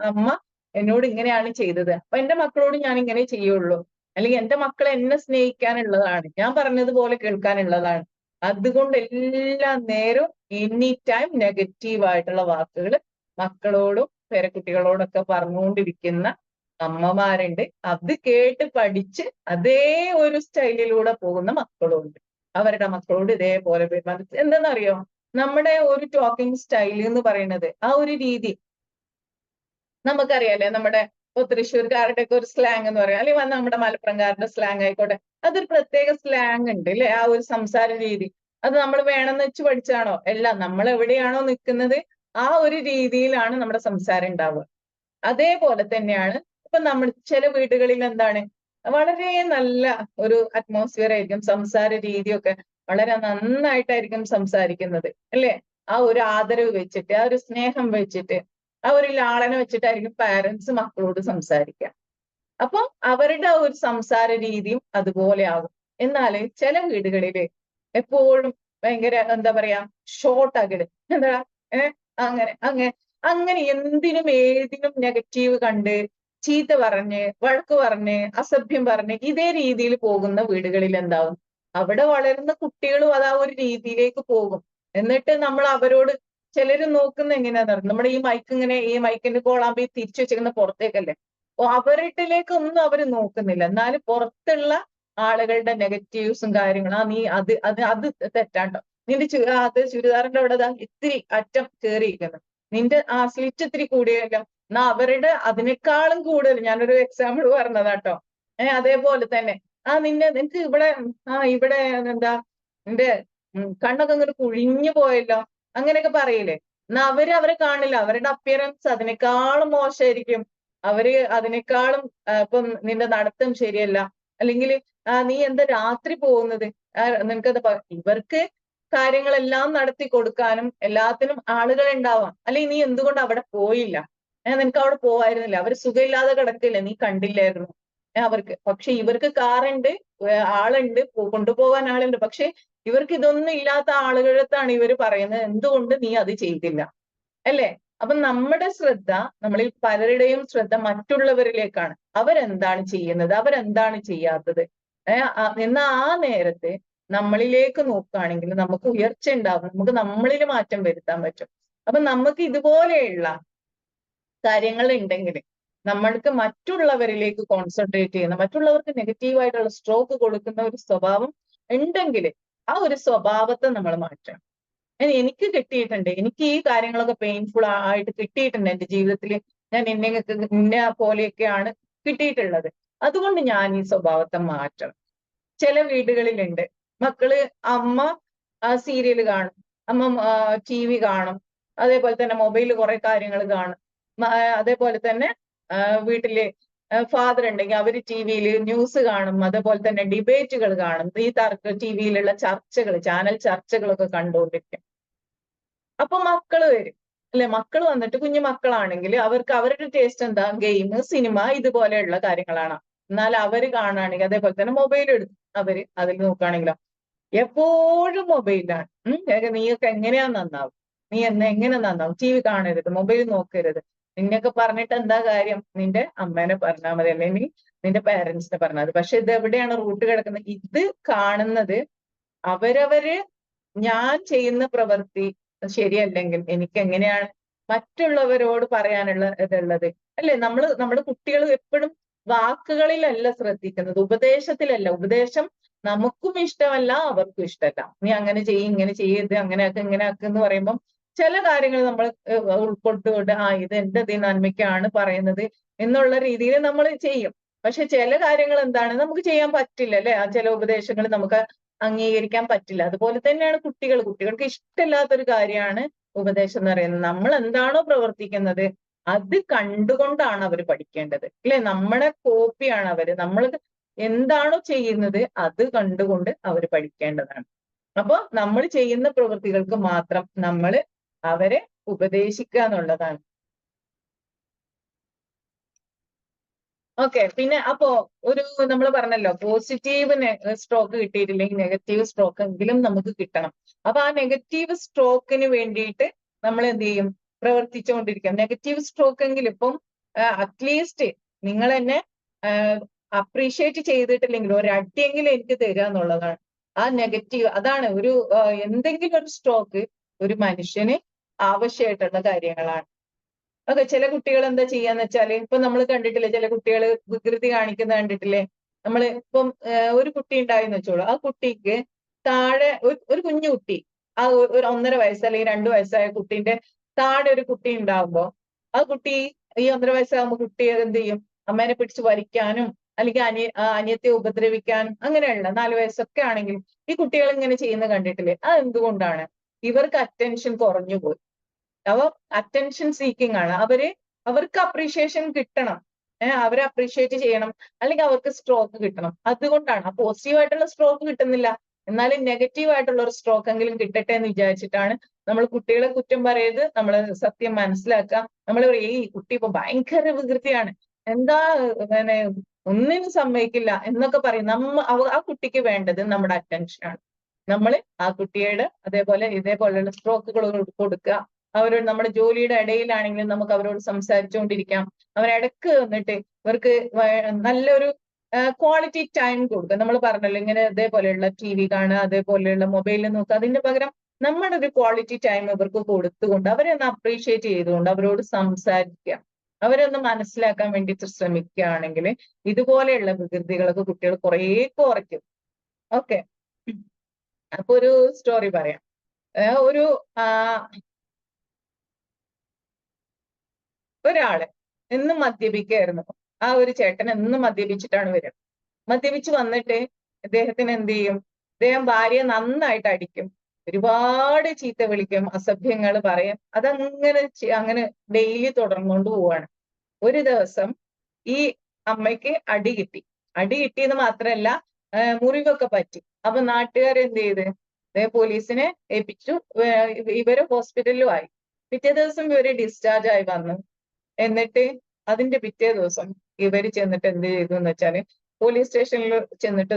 അമ്മ എന്നോട് ഇങ്ങനെയാണ് ചെയ്തത്, അപ്പൊ എന്റെ മക്കളോട് ഞാൻ ഇങ്ങനെ ചെയ്യുള്ളൂ. അല്ലെങ്കിൽ എന്റെ മക്കളെ എന്നെ സ്നേഹിക്കാനുള്ളതാണ്, ഞാൻ പറഞ്ഞതുപോലെ കേൾക്കാനുള്ളതാണ്. അതുകൊണ്ട് എല്ലാ നേരവും എനി ടൈം നെഗറ്റീവ് ആയിട്ടുള്ള വാക്കുകൾ മക്കളോടും പേരക്കുട്ടികളോടൊക്കെ പറഞ്ഞുകൊണ്ടിരിക്കുന്ന അമ്മമാരുണ്ട്. അത് കേട്ട് പഠിച്ച് അതേ ഒരു സ്റ്റൈലിലൂടെ പോകുന്ന മക്കളുണ്ട്. അവരുടെ മക്കളോട് ഇതേപോലെ എന്തെന്നറിയോ, നമ്മുടെ ഒരു ടോക്കിംഗ് സ്റ്റൈൽ എന്ന് പറയുന്നത്, ആ ഒരു രീതി നമുക്കറിയാലേ, നമ്മുടെ തൃശ്ശൂർക്കാരുടെ ഒക്കെ ഒരു സ്ലാങ് എന്ന് പറയാം, അല്ലെങ്കിൽ നമ്മുടെ മലപ്പുറംകാരുടെ സ്ലാങ് ആയിക്കോട്ടെ, അതൊരു പ്രത്യേക സ്ലാങ് ഉണ്ട് അല്ലെ, ആ ഒരു സംസാര രീതി. അത് നമ്മൾ വേണമെന്ന് വെച്ച് പഠിച്ചാണോ? എല്ലാം നമ്മൾ എവിടെയാണോ നിൽക്കുന്നത് ആ ഒരു രീതിയിലാണ് നമ്മുടെ സംസാരം ഉണ്ടാവുക. അതേപോലെ തന്നെയാണ് ഇപ്പൊ നമ്മൾ ചില വീടുകളിൽ എന്താണ്, വളരെ നല്ല ഒരു അറ്റ്മോസ്ഫിയർ ആയിരിക്കും, സംസാര രീതിയൊക്കെ വളരെ നന്നായിട്ടായിരിക്കും സംസാരിക്കുന്നത് അല്ലെ. ആ ഒരു ആദരവ് വെച്ചിട്ട്, ആ ഒരു സ്നേഹം വെച്ചിട്ട്, ആ ഒരു ലാളന വെച്ചിട്ടായിരിക്കും പാരന്റ്സ് മക്കളോട് സംസാരിക്കുക. അപ്പം അവരുടെ ഒരു സംസാര രീതിയും അതുപോലെ ആകും. എന്നാല് ചില വീടുകളില് എപ്പോഴും ഭയങ്കര എന്താ പറയാ ഷോർട്ട് ആകിട് എന്താ അങ്ങനെ അങ്ങനെ അങ്ങനെ എന്തിനും ഏതിനും നെഗറ്റീവ് കണ്ട് ചീത്ത പറഞ്ഞ് വഴക്ക് പറഞ്ഞ് അസഭ്യം പറഞ്ഞ് ഇതേ രീതിയിൽ പോകുന്ന വീടുകളിൽ എന്താവും അവിടെ വളരുന്ന കുട്ടികളും അതാ ഒരു രീതിയിലേക്ക് പോകും. എന്നിട്ട് നമ്മൾ അവരോട് ചിലര് നോക്കുന്ന എങ്ങനെയാന്ന് അറിയാം, നമ്മുടെ ഈ മൈക്ക് ഇങ്ങനെ ഈ മൈക്കിന്റെ കോളാമ്പി തിരിച്ചു വെച്ചിരിക്കുന്ന പുറത്തേക്കല്ലേ, അപ്പൊ അവരിട്ടിലേക്കൊന്നും അവർ നോക്കുന്നില്ല. എന്നാലും പുറത്തുള്ള ആളുകളുടെ നെഗറ്റീവ്സും കാര്യങ്ങളും നീ അത് തെറ്റാണ്ടോ, നിന്റെ അത് ചുരിദാറിന്റെ അവിടെ ഇത്തിരി അറ്റം കേറിയിരിക്കുന്നു, നിന്റെ സ്ലിറ്റ് ഇത്തിരി കൂടിയല്ലോ, എന്നാ അവരുടെ അതിനേക്കാളും കൂടുതൽ ഞാനൊരു എക്സാമ്പിൾ പറഞ്ഞതാട്ടോ. അതേപോലെ തന്നെ നിനക്ക് ഇവിടെ എന്താ നിന്റെ കണ്ണൊക്കെ ഇങ്ങോട്ട് കുഴിഞ്ഞു പോയല്ലോ, അങ്ങനെയൊക്കെ പറയില്ലേ. എന്നാ അവരെ കാണില്ല, അവരുടെ അപ്പിയറൻസ് അതിനേക്കാളും മോശമായിരിക്കും. അവര് അതിനേക്കാളും ഇപ്പം നിന്റെ നടത്തം ശരിയല്ല, അല്ലെങ്കിൽ നീ എന്താ രാത്രി പോകുന്നത്, നിനക്കത് ഇവർക്ക് കാര്യങ്ങളെല്ലാം നടത്തി കൊടുക്കാനും എല്ലാത്തിനും ആളുകൾ ഉണ്ടാവാം. അല്ലെങ്കിൽ നീ എന്തുകൊണ്ട് അവിടെ പോയില്ല, നിനക്ക് അവിടെ പോവായിരുന്നില്ല, അവർ സുഖമില്ലാതെ കിടക്കില്ലേ, നീ കണ്ടില്ലായിരുന്നു അവർക്ക്. പക്ഷെ ഇവർക്ക് കാറുണ്ട്, ആളുണ്ട്, കൊണ്ടുപോകാൻ ആളുണ്ട്. പക്ഷെ ഇവർക്ക് ഇതൊന്നും ഇല്ലാത്ത ആളുകളടുത്താണ് ഇവർ പറയുന്നത് എന്തുകൊണ്ട് നീ അത് ചെയ്തില്ല, അല്ലേ? അപ്പൊ നമ്മുടെ ശ്രദ്ധ, നമ്മളിൽ പലരുടെയും ശ്രദ്ധ മറ്റുള്ളവരിലേക്കാണ്. അവരെന്താണ് ചെയ്യുന്നത്, അവരെന്താണ് ചെയ്യാത്തത് എന്ന ആ നേരത്തെ നമ്മളിലേക്ക് നോക്കുകയാണെങ്കിൽ നമുക്ക് ഉയർച്ച ഉണ്ടാകും, നമുക്ക് നമ്മളിൽ മാറ്റം വരുത്താൻ പറ്റും. അപ്പൊ നമുക്ക് ഇതുപോലെയുള്ള കാര്യങ്ങൾ ഉണ്ടെങ്കിൽ നമ്മൾക്ക് മറ്റുള്ളവരിലേക്ക് കോൺസെൻട്രേറ്റ് ചെയ്യുന്ന, മറ്റുള്ളവർക്ക് നെഗറ്റീവായിട്ടുള്ള സ്ട്രോക്ക് കൊടുക്കുന്ന ഒരു സ്വഭാവം ഉണ്ടെങ്കിൽ ആ ഒരു സ്വഭാവത്തെ നമ്മൾ മാറ്റണം. എനിക്ക് കിട്ടിയിട്ടുണ്ട്, എനിക്ക് ഈ കാര്യങ്ങളൊക്കെ പെയിൻഫുൾ ആയിട്ട് കിട്ടിയിട്ടുണ്ട് എന്റെ ജീവിതത്തിൽ. ഞാൻ ഇന്ന പോലെയൊക്കെയാണ് കിട്ടിയിട്ടുള്ളത്. അതുകൊണ്ട് ഞാൻ ഈ സ്വഭാവത്തെ മാറ്റണം. ചില വീടുകളിലുണ്ട് മക്കള്, അമ്മ സീരിയൽ കാണും, അമ്മ TV കാണും, അതേപോലെ തന്നെ മൊബൈലിൽ കുറെ കാര്യങ്ങൾ കാണും. അതേപോലെ തന്നെ വീട്ടില് ഫാദർ ഉണ്ടെങ്കിൽ അവര് TV-യിൽ ന്യൂസ് കാണും, അതേപോലെ തന്നെ ഡിബേറ്റുകൾ കാണും, ഈ TV-യിലുള്ള ചർച്ചകൾ, ചാനൽ ചർച്ചകളൊക്കെ കണ്ടുകൊണ്ടിരിക്കും. അപ്പൊ മക്കള് വരും അല്ലെ, മക്കൾ വന്നിട്ട് കുഞ്ഞു മക്കളാണെങ്കിൽ അവർക്ക് അവരുടെ ടേസ്റ്റ് എന്താ, ഗെയിം, സിനിമ, ഇതുപോലെയുള്ള കാര്യങ്ങളാണ്. എന്നാൽ അവര് കാണുകയാണെങ്കിൽ അതേപോലെ തന്നെ മൊബൈൽ എടുത്ത് അവര് അതിൽ നോക്കുകയാണെങ്കിലോ എപ്പോഴും മൊബൈലാണ്. നീയൊക്കെ എങ്ങനെയാ നന്നാവും, നീ എങ്ങനെ നന്നാവും, TV കാണരുത്, മൊബൈൽ നോക്കരുത്, നിന്നെയൊക്കെ പറഞ്ഞിട്ട് എന്താ കാര്യം, നിന്റെ അമ്മേനെ പറഞ്ഞാൽ മതി, അല്ലെങ്കിൽ നിന്റെ പേരൻസിനെ പറഞ്ഞാൽ മതി. പക്ഷെ ഇത് എവിടെയാണ് റൂട്ട് കിടക്കുന്നത്? ഇത് കാണുന്നത് അവരവര് ഞാൻ ചെയ്യുന്ന പ്രവൃത്തി ശരിയല്ലെങ്കിൽ എനിക്ക് എങ്ങനെയാണ് മറ്റുള്ളവരോട് പറയാനുള്ള ഇതുള്ളത്, അല്ലെ? നമ്മുടെ കുട്ടികൾ എപ്പോഴും വാക്കുകളിലല്ല ശ്രദ്ധിക്കുന്നത്, ഉപദേശത്തിലല്ല. ഉപദേശം നമുക്കും ഇഷ്ടമല്ല, അവർക്കും ഇഷ്ടമല്ല. നീ അങ്ങനെ ചെയ്യ്, ഇങ്ങനെ ചെയ്യരുത്, അങ്ങനെ ആക്ക്, ഇങ്ങനെ ആക്ക് എന്ന് പറയുമ്പം ചില കാര്യങ്ങൾ നമ്മൾ ഉൾക്കൊണ്ടുകൊണ്ട് ഇത് എന്റെ നന്മയ്ക്കാണ് പറയുന്നത് എന്നുള്ള രീതിയിൽ നമ്മൾ ചെയ്യും. പക്ഷെ ചില കാര്യങ്ങൾ എന്താണ് നമുക്ക് ചെയ്യാൻ പറ്റില്ല, അല്ലെ? ആ ചില ഉപദേശങ്ങൾ നമുക്ക് അംഗീകരിക്കാൻ പറ്റില്ല. അതുപോലെ തന്നെയാണ് കുട്ടികൾക്ക് ഇഷ്ടമില്ലാത്തൊരു കാര്യമാണ് ഉപദേശം എന്ന് പറയുന്നത്. നമ്മൾ എന്താണോ പ്രവർത്തിക്കുന്നത് അത് കണ്ടുകൊണ്ടാണ് അവർ പഠിക്കേണ്ടത്, അല്ലെ? നമ്മുടെ കോപ്പിയാണ് അവര്. നമ്മൾ എന്താണോ ചെയ്യുന്നത് അത് കണ്ടുകൊണ്ട് അവർ പഠിക്കേണ്ടതാണ്. അപ്പൊ നമ്മൾ ചെയ്യുന്ന പ്രവൃത്തികൾക്ക് മാത്രം നമ്മൾ അവരെ ഉപദേശിക്കുക എന്നുള്ളതാണ്. ഓക്കെ, പിന്നെ അപ്പോ നമ്മൾ പറഞ്ഞല്ലോ പോസിറ്റീവ് സ്ട്രോക്ക് കിട്ടിയിട്ടില്ലെങ്കിൽ നെഗറ്റീവ് സ്ട്രോക്ക് എങ്കിലും നമുക്ക് കിട്ടണം. അപ്പൊ ആ നെഗറ്റീവ് സ്ട്രോക്കിന് വേണ്ടിയിട്ട് നമ്മൾ എന്ത് ചെയ്യും? പ്രവർത്തിച്ചുകൊണ്ടിരിക്കാം. നെഗറ്റീവ് സ്ട്രോക്ക് എങ്കിലും ഇപ്പം അറ്റ്ലീസ്റ്റ് നിങ്ങൾ എന്നെ അപ്രീഷിയേറ്റ് ചെയ്തിട്ടില്ലെങ്കിൽ ഒരു അടിയെങ്കിലും എനിക്ക് തരിക എന്നുള്ളതാണ്. ആ നെഗറ്റീവ് അതാണ് എന്തെങ്കിലും ഒരു സ്ട്രോക്ക് ഒരു മനുഷ്യന് ആവശ്യമായിട്ടുള്ള കാര്യങ്ങളാണ്. ഓക്കെ, ചില കുട്ടികൾ എന്താ ചെയ്യാന്ന് വെച്ചാല് ഇപ്പൊ നമ്മൾ കണ്ടിട്ടില്ലേ, ചില കുട്ടികൾ വികൃതി കാണിക്കുന്ന കണ്ടിട്ടില്ലേ? നമ്മൾ ഇപ്പം ഒരു കുട്ടി ഉണ്ടായെന്ന് വെച്ചോളൂ, ആ കുട്ടിക്ക് താഴെ ഒരു കുഞ്ഞു കുട്ടി, ഒരു 1.5 വയസ്സ് അല്ലെങ്കിൽ 2 വയസ്സായ കുട്ടീന്റെ താഴെ ഒരു കുട്ടി ഉണ്ടാവുമ്പോ ആ കുട്ടി ഈ 1.5 വയസ്സാകുമ്പോ കുട്ടി എന്ത് ചെയ്യും? അമ്മേനെ പിടിച്ച് വലിക്കാനും അല്ലെങ്കിൽ അനിയത്തെ ഉപദ്രവിക്കാനും അങ്ങനെയുള്ള 4 വയസ്സൊക്കെ ആണെങ്കിൽ ഈ കുട്ടികൾ ഇങ്ങനെ ചെയ്യുന്ന കണ്ടിട്ടില്ലേ? അത് എന്തുകൊണ്ടാണ്? ഇവർക്ക് അറ്റൻഷൻ കുറഞ്ഞു പോയി. അവ അറ്റൻഷൻ സീക്കിംഗ് ആണ്. അവർക്ക് അപ്രീഷിയേഷൻ കിട്ടണം, അവരെ അപ്രീഷിയേറ്റ് ചെയ്യണം, അല്ലെങ്കിൽ അവർക്ക് സ്ട്രോക്ക് കിട്ടണം. അതുകൊണ്ടാണ് ആ പോസിറ്റീവായിട്ടുള്ള സ്ട്രോക്ക് കിട്ടുന്നില്ല, എന്നാലും നെഗറ്റീവ് ആയിട്ടുള്ള ഒരു സ്ട്രോക്ക് എങ്കിലും കിട്ടട്ടെ എന്ന് വിചാരിച്ചിട്ടാണ് നമ്മൾ കുട്ടികളെ കുറ്റം പറയരുത്, നമ്മൾ സത്യം മനസ്സിലാക്കാം. നമ്മൾ ഈ കുട്ടി ഇപ്പൊ ഭയങ്കര വികൃതിയാണ്, എന്താ ഒന്നിനും സമ്മതിക്കില്ല എന്നൊക്കെ പറയും. ആ കുട്ടിക്ക് വേണ്ടത് നമ്മുടെ അറ്റൻഷനാണ്. നമ്മൾ ആ കുട്ടിയുടെ അതേപോലെ ഇതേപോലെയുള്ള സ്ട്രോക്കുകൾ കൊടുക്കുക. അവരോട് നമ്മുടെ ജോലിയുടെ ഇടയിലാണെങ്കിലും നമുക്ക് അവരോട് സംസാരിച്ചുകൊണ്ടിരിക്കാം. അവരിടക്ക് വന്നിട്ട് ഇവർക്ക് നല്ലൊരു ക്വാളിറ്റി ടൈം കൊടുക്കുക. നമ്മൾ പറഞ്ഞല്ലോ ഇങ്ങനെ ഇതേപോലെയുള്ള TV കാണുക, അതേപോലെയുള്ള മൊബൈലിൽ നോക്കുക. അതിന്റെ പകരം നമ്മുടെ ഒരു ക്വാളിറ്റി ടൈം ഇവർക്ക് കൊടുത്തുകൊണ്ട് അവരെ ഒന്ന് അപ്രീഷിയേറ്റ് ചെയ്തുകൊണ്ട് അവരോട് സംസാരിക്കുക, അവരെ ഒന്ന് മനസ്സിലാക്കാൻ വേണ്ടിയിട്ട് ശ്രമിക്കുകയാണെങ്കിൽ ഇതുപോലെയുള്ള വികൃതികളൊക്കെ കുട്ടികൾ കുറേ കുറയ്ക്കും. ഓക്കെ, അപ്പൊ ഒരു സ്റ്റോറി പറയാം. ഒരു ഒരാള് എന്നും മദ്യപിക്കായിരുന്നു. ആ ഒരു ചേട്ടൻ എന്നും മദ്യപിച്ചിട്ടാണ് വരിക. മദ്യപിച്ച് വന്നിട്ട് ഇദ്ദേഹത്തിന് എന്ത് ചെയ്യും? ഇദ്ദേഹം ഭാര്യയെ നന്നായിട്ട് അടിക്കും, ഒരുപാട് ചീത്ത വിളിക്കും, അസഭ്യങ്ങൾ പറയും. അതങ്ങനെ അങ്ങനെ ഡെയിലി തുടർന്നുകൊണ്ട് പോവാണ്. ഒരു ദിവസം ഈ അമ്മയ്ക്ക് അടി കിട്ടി. അടി കിട്ടിയെന്ന് മാത്രമല്ല, മുറിവൊക്കെ പറ്റി. അപ്പൊ നാട്ടുകാർ എന്ത് ചെയ്ത് പോലീസിനെ ഏൽപ്പിച്ചു. ഇവര് ഹോസ്പിറ്റലിലും ആയി. പിറ്റേ ദിവസം ഇവര് ഡിസ്ചാർജ് ആയി വന്നു. എന്നിട്ട് അതിന്റെ പിറ്റേ ദിവസം ഇവര് ചെന്നിട്ട് എന്ത് ചെയ്തു എന്ന് വെച്ചാല് പോലീസ് സ്റ്റേഷനിൽ ചെന്നിട്ട്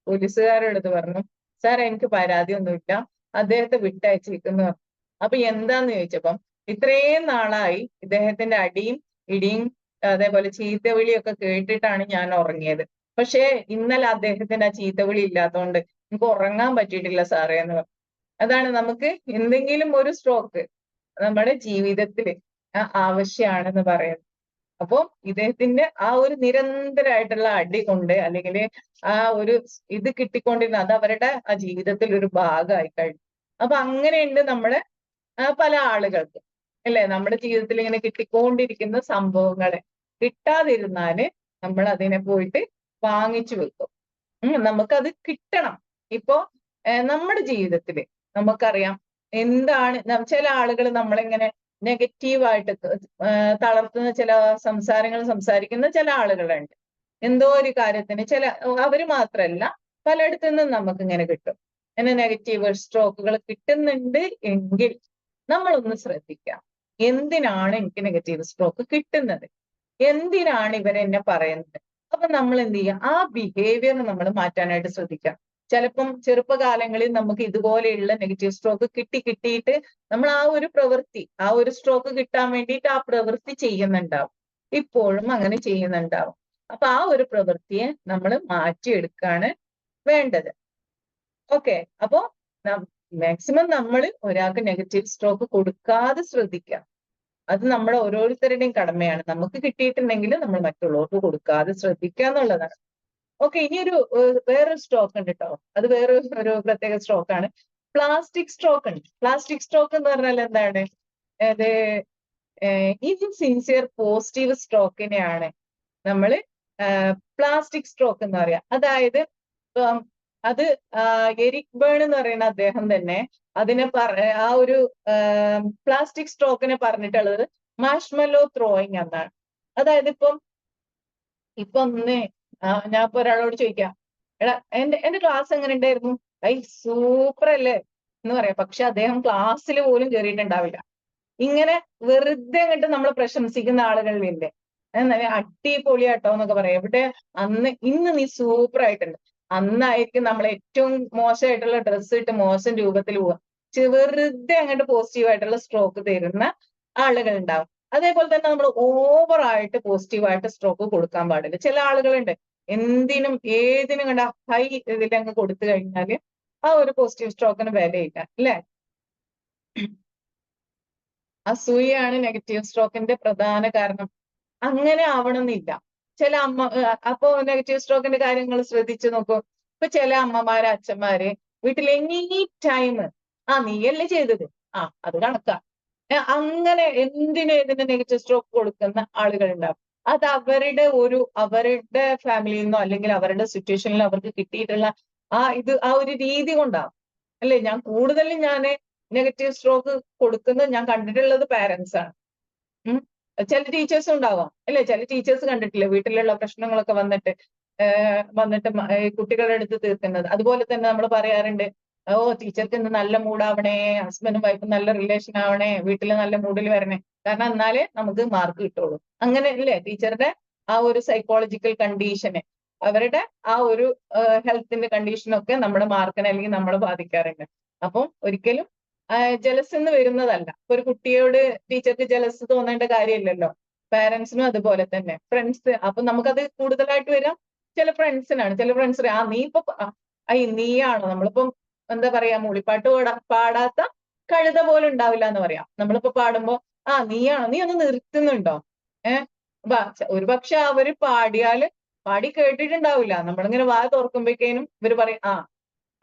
പോലീസുകാരുടെ അടുത്ത് പറഞ്ഞു, സാർ എനിക്ക് പരാതി ഒന്നുമില്ല, അദ്ദേഹത്തെ വിട്ടയച്ചിരിക്കുന്നു പറഞ്ഞു. അപ്പൊ എന്താന്ന് ചോദിച്ചപ്പം ഇത്രയും നാളായി ഇദ്ദേഹത്തിന്റെ അടിയും ഇടിയും അതേപോലെ ചീത്തവിളിയൊക്കെ കേട്ടിട്ടാണ് ഞാൻ ഉറങ്ങിയത്. പക്ഷേ ഇന്നലെ അദ്ദേഹത്തിന്റെ ആ ചീത്തവിളി ഇല്ലാത്തതുകൊണ്ട് എനിക്ക് ഉറങ്ങാൻ പറ്റിയിട്ടില്ല സാറേ എന്ന് പറഞ്ഞു. അതാണ് നമുക്ക് എന്തെങ്കിലും ഒരു സ്ട്രോക്ക് നമ്മുടെ ജീവിതത്തിൽ ആവശ്യമാണെന്ന് പറയുന്നത്. അപ്പൊ ഇദ്ദേഹത്തിന്റെ ആ ഒരു നിരന്തരമായിട്ടുള്ള അടി കൊണ്ട് അല്ലെങ്കിൽ ആ ഒരു ഇത് കിട്ടിക്കൊണ്ടിരുന്ന അത് അവരുടെ ആ ജീവിതത്തിൽ ഒരു ഭാഗമായി കഴിഞ്ഞു. അപ്പൊ അങ്ങനെയുണ്ട് നമ്മള് പല ആളുകൾക്ക് അല്ലെ, നമ്മുടെ ജീവിതത്തിൽ ഇങ്ങനെ കിട്ടിക്കൊണ്ടിരിക്കുന്ന സംഭവങ്ങളെ കിട്ടാതിരുന്നാല് നമ്മൾ അതിനെ പോയിട്ട് വാങ്ങിച്ചു വെക്കും. നമുക്കത് കിട്ടണം. ഇപ്പോ നമ്മുടെ ജീവിതത്തിൽ നമുക്കറിയാം എന്താണ് ചില ആളുകൾ നമ്മളിങ്ങനെ നെഗറ്റീവായിട്ട് തളർത്തുന്ന ചില സംസാരങ്ങൾ സംസാരിക്കുന്ന ചില ആളുകളുണ്ട്. എന്തോ ഒരു കാര്യത്തിന് അവര് മാത്രല്ല പലയിടത്തു നിന്നും നമുക്ക് ഇങ്ങനെ കിട്ടും. ഇങ്ങനെ നെഗറ്റീവ് സ്ട്രോക്കുകൾ കിട്ടുന്നുണ്ട് എങ്കിൽ നമ്മളൊന്ന് ശ്രദ്ധിക്കാം. എന്തിനാണ് എനിക്ക് നെഗറ്റീവ് സ്ട്രോക്ക് കിട്ടുന്നത്? എന്തിനാണ് ഇവരെന്നെ പറയുന്നത്? അപ്പൊ നമ്മൾ എന്ത് ചെയ്യുക? ആ ബിഹേവിയർ നമ്മൾ മാറ്റാനായിട്ട് ശ്രദ്ധിക്കാം. ചിലപ്പം ചെറുപ്പകാലങ്ങളിൽ നമുക്ക് ഇതുപോലെയുള്ള നെഗറ്റീവ് സ്ട്രോക്ക് കിട്ടിയിട്ട് നമ്മൾ ആ ഒരു പ്രവൃത്തി, ആ ഒരു സ്ട്രോക്ക് കിട്ടാൻ വേണ്ടിയിട്ട് ആ പ്രവൃത്തി ചെയ്യുന്നുണ്ടാവും. ഇപ്പോഴും അങ്ങനെ ചെയ്യുന്നുണ്ടാവും. അപ്പൊ ആ ഒരു പ്രവൃത്തിയെ നമ്മൾ മാറ്റിയെടുക്കാണ് വേണ്ടത്. ഓക്കെ, അപ്പോ മാക്സിമം നമ്മൾ ഒരാൾക്ക് നെഗറ്റീവ് സ്ട്രോക്ക് കൊടുക്കാതെ ശ്രദ്ധിക്കാം. അത് നമ്മുടെ ഓരോരുത്തരുടെയും കടമയാണ്. നമുക്ക് കിട്ടിയിട്ടുണ്ടെങ്കിൽ നമ്മൾ മറ്റുള്ളവർക്ക് കൊടുക്കാതെ ശ്രദ്ധിക്കുക എന്നുള്ളതാണ്. ഓക്കെ, ഇനിയൊരു വേറൊരു സ്ട്രോക്ക് ഉണ്ട് കേട്ടോ. അത് ഒരു പ്രത്യേക സ്ട്രോക്കാണ്. പ്ലാസ്റ്റിക് സ്ട്രോക്ക് ഉണ്ട്. പ്ലാസ്റ്റിക് സ്ട്രോക്ക് എന്ന് പറഞ്ഞാൽ എന്താണ്? അത് ഇൻസിൻസിയർ പോസിറ്റീവ് സ്ട്രോക്കിനെയാണ് നമ്മൾ പ്ലാസ്റ്റിക് സ്ട്രോക്ക് എന്ന് പറയാം. അതായത് അത് എരിക് ബേൺ എന്ന് പറയുന്ന അദ്ദേഹം തന്നെ അതിനെ ആ ഒരു പ്ലാസ്റ്റിക് സ്ട്രോക്കിനെ പറഞ്ഞിട്ടുള്ളത് മാഷ്മെല്ലോ ത്രോയിങ് എന്നാണ്. അതായത് ഇപ്പൊ ഒന്ന് ഞാൻ ഇപ്പൊ ഒരാളോട് ചോദിക്കാം, എടാ എന്റെ ക്ലാസ് എങ്ങനെ ഉണ്ടായിരുന്നു? സൂപ്പർ അല്ലേ എന്ന് പറയാം. പക്ഷെ അദ്ദേഹം ക്ലാസ്സിൽ പോലും കയറിയിട്ടുണ്ടാവില്ല. ഇങ്ങനെ വെറുതെ അങ്ങോട്ട് നമ്മൾ പ്രശംസിക്കുന്ന ആളുകളിലില്ലേ, അടിപൊളിയാട്ടോ എന്നൊക്കെ പറയാം. ഇവിടെ ഇന്ന് നീ സൂപ്പർ ആയിട്ടുണ്ട്. അന്നായിരിക്കും നമ്മൾ ഏറ്റവും മോശമായിട്ടുള്ള ഡ്രസ്സ് ഇട്ട് മോശം രൂപത്തിൽ പോവുക. വെറുതെ അങ്ങോട്ട് പോസിറ്റീവായിട്ടുള്ള സ്ട്രോക്ക് തരുന്ന ആളുകൾ ഉണ്ടാവും. അതേപോലെ തന്നെ നമ്മൾ ഓവറായിട്ട് പോസിറ്റീവായിട്ട് സ്ട്രോക്ക് കൊടുക്കാൻ പാടില്ല. ചില ആളുകളുണ്ട് എന്തിനും ഏതിനും കണ്ട ഹൈ ഇതിലങ്ങ് കൊടുത്തു കഴിഞ്ഞാൽ ആ ഒരു പോസിറ്റീവ് സ്ട്രോക്കിന് വിലയില്ല അല്ലേ? അസൂയയാണ് നെഗറ്റീവ് സ്ട്രോക്കിന്റെ പ്രധാന കാരണം. അങ്ങനെ ആവണമെന്നില്ല. ചില അപ്പോ നെഗറ്റീവ് സ്ട്രോക്കിന്റെ കാര്യങ്ങൾ ശ്രദ്ധിച്ചു നോക്കൂ. ഇപ്പൊ ചില അമ്മമാര് അച്ഛന്മാര് വീട്ടിൽ എനി ടൈം നീയല്ലേ ചെയ്തത്, അത് കണക്കാ, അങ്ങനെ ഏതിന് നെഗറ്റീവ് സ്ട്രോക്ക് കൊടുക്കുന്ന ആളുകൾ ഉണ്ടാവും. അത് അവരുടെ ഫാമിലിയിൽ നിന്നോ അല്ലെങ്കിൽ അവരുടെ സിറ്റുവേഷനിൽ അവർക്ക് കിട്ടിയിട്ടുള്ള ആ ഒരു രീതി കൊണ്ടാവും അല്ലെ. കൂടുതലും നെഗറ്റീവ് സ്ട്രോക്ക് കൊടുക്കുന്നത് ഞാൻ കണ്ടിട്ടുള്ളത് പാരന്റ്സ് ആണ്. ചില ടീച്ചേഴ്സ് ഉണ്ടാവാം അല്ലെ. ചില ടീച്ചേഴ്സ് കണ്ടിട്ടില്ലേ വീട്ടിലുള്ള പ്രശ്നങ്ങളൊക്കെ വന്നിട്ട് കുട്ടികളുടെ അടുത്ത് തീർക്കുന്നത്. അതുപോലെ തന്നെ നമ്മൾ പറയാറുണ്ട്, ടീച്ചർക്ക് ഇന്ന് നല്ല മൂഡാവണേ, ഹസ്ബൻഡും വൈഫും നല്ല റിലേഷൻ ആവണേ, വീട്ടിൽ നല്ല മൂഡിൽ വരണേ, കാരണം എന്നാലേ നമുക്ക് മാർക്ക് കിട്ടുള്ളൂ. അങ്ങനെ അല്ലേ ടീച്ചറുടെ ആ ഒരു സൈക്കോളജിക്കൽ കണ്ടീഷന്, അവരുടെ ആ ഒരു ഹെൽത്തിന്റെ കണ്ടീഷനൊക്കെ നമ്മുടെ മാർക്കിനെ അല്ലെങ്കിൽ നമ്മളെ ബാധിക്കാറുണ്ട്. അപ്പം ഒരിക്കലും ജലസ് എന്ന് വരുന്നതല്ല. ഒരു കുട്ടിയോട് ടീച്ചർക്ക് ജലസ് തോന്നേണ്ട കാര്യമില്ലല്ലോ. പാരന്റ്സിനും അതുപോലെ തന്നെ. ഫ്രണ്ട്സ്, അപ്പൊ നമുക്കത് കൂടുതലായിട്ട് വരാം ചില ഫ്രണ്ട്സിനാണ്. ചില ഫ്രണ്ട്സ് നീ ഇപ്പൊ നീയാണോ, നമ്മളിപ്പം എന്താ പറയാ, മൂളിപ്പാട്ട് പാടാത്ത കഴുത പോലും ഉണ്ടാവില്ല എന്ന് പറയാം. നമ്മളിപ്പോ പാടുമ്പോ നീയാണോ, നീ ഒന്ന് നിർത്തുന്നുണ്ടോ? ഒരു പക്ഷെ അവര് പാടി കേട്ടിട്ടുണ്ടാവില്ല. നമ്മളിങ്ങനെ വാ തുറക്കുമ്പോഴേക്കും ഇവര് പറയും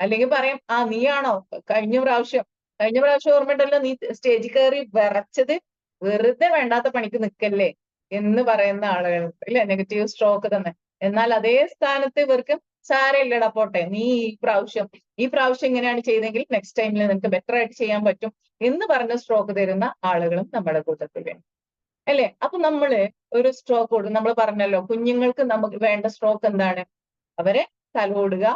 അല്ലെങ്കിൽ പറയും നീയാണോ കഴിഞ്ഞ പ്രാവശ്യം ഓർമ്മയുണ്ടല്ലോ, നീ സ്റ്റേജിൽ കയറി വിറച്ചത്, വെറുതെ വേണ്ടാത്ത പണിക്ക് നിൽക്കല്ലേ എന്ന് പറയുന്ന ആളുകൾ ഇല്ലേ, നെഗറ്റീവ് സ്ട്രോക്ക് തന്നെ. എന്നാൽ അതേ സ്ഥാനത്ത് ഇവർക്ക് സാരമില്ലടാ പോട്ടെ, നീ ഈ പ്രാവശ്യം ഇങ്ങനെയാണ് ചെയ്തെങ്കിൽ നെക്സ്റ്റ് ടൈമിൽ നിനക്ക് ബെറ്റർ ആയിട്ട് ചെയ്യാൻ പറ്റും എന്ന് പറഞ്ഞ സ്ട്രോക്ക് തരുന്ന ആളുകളും നമ്മുടെ കൂട്ടത്തിലുണ്ട് അല്ലേ. അപ്പൊ നമ്മള് ഒരു സ്ട്രോക്ക് കൊടുക്കും. നമ്മൾ പറഞ്ഞല്ലോ കുഞ്ഞുങ്ങൾക്ക് നമുക്ക് വേണ്ട സ്ട്രോക്ക് എന്താണ്? അവരെ തലോടുക,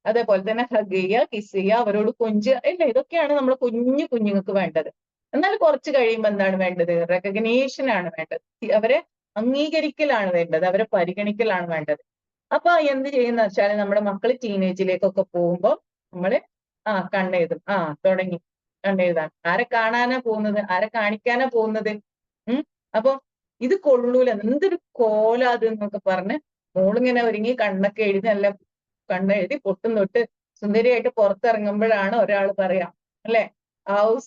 അതേപോലെ തന്നെ ഹഗ് ചെയ്യുക, കിസ് ചെയ്യുക, അവരോട് കൊഞ്ചുക, അല്ലേ, ഇതൊക്കെയാണ് നമ്മൾ കുഞ്ഞുങ്ങൾക്ക് വേണ്ടത്. എന്നാൽ കുറച്ച് കഴിയുമ്പോൾ എന്താണ് വേണ്ടത്? റെക്കഗ്നീഷൻ ആണ് വേണ്ടത്. അവരെ അംഗീകരിക്കലാണ് വേണ്ടത്, അവരെ പരിഗണിക്കലാണ് വേണ്ടത്. അപ്പൊ എന്ത് ചെയ്യുന്ന വെച്ചാൽ നമ്മുടെ മക്കൾ ടീനേജിലേക്കൊക്കെ പോകുമ്പോൾ നമ്മള് കണ്ണെഴുതും. തുടങ്ങി കണ്ണെഴുതാൻ. ആരെ കാണാനാ പോകുന്നത്? ആരെ കാണിക്കാനാ പോകുന്നത്? അപ്പൊ ഇത് കൊള്ളൂല, എന്തൊരു കോല അത് എന്നൊക്കെ പറഞ്ഞ് മോളിങ്ങനെ ഒരുങ്ങി കണ്ണൊക്കെ എഴുതി നല്ല കണ്ണെഴുതി പൊട്ടും തൊട്ട് സുന്ദരിയായിട്ട് പുറത്തിറങ്ങുമ്പോഴാണ് ഒരാൾ പറയാം അല്ലെ,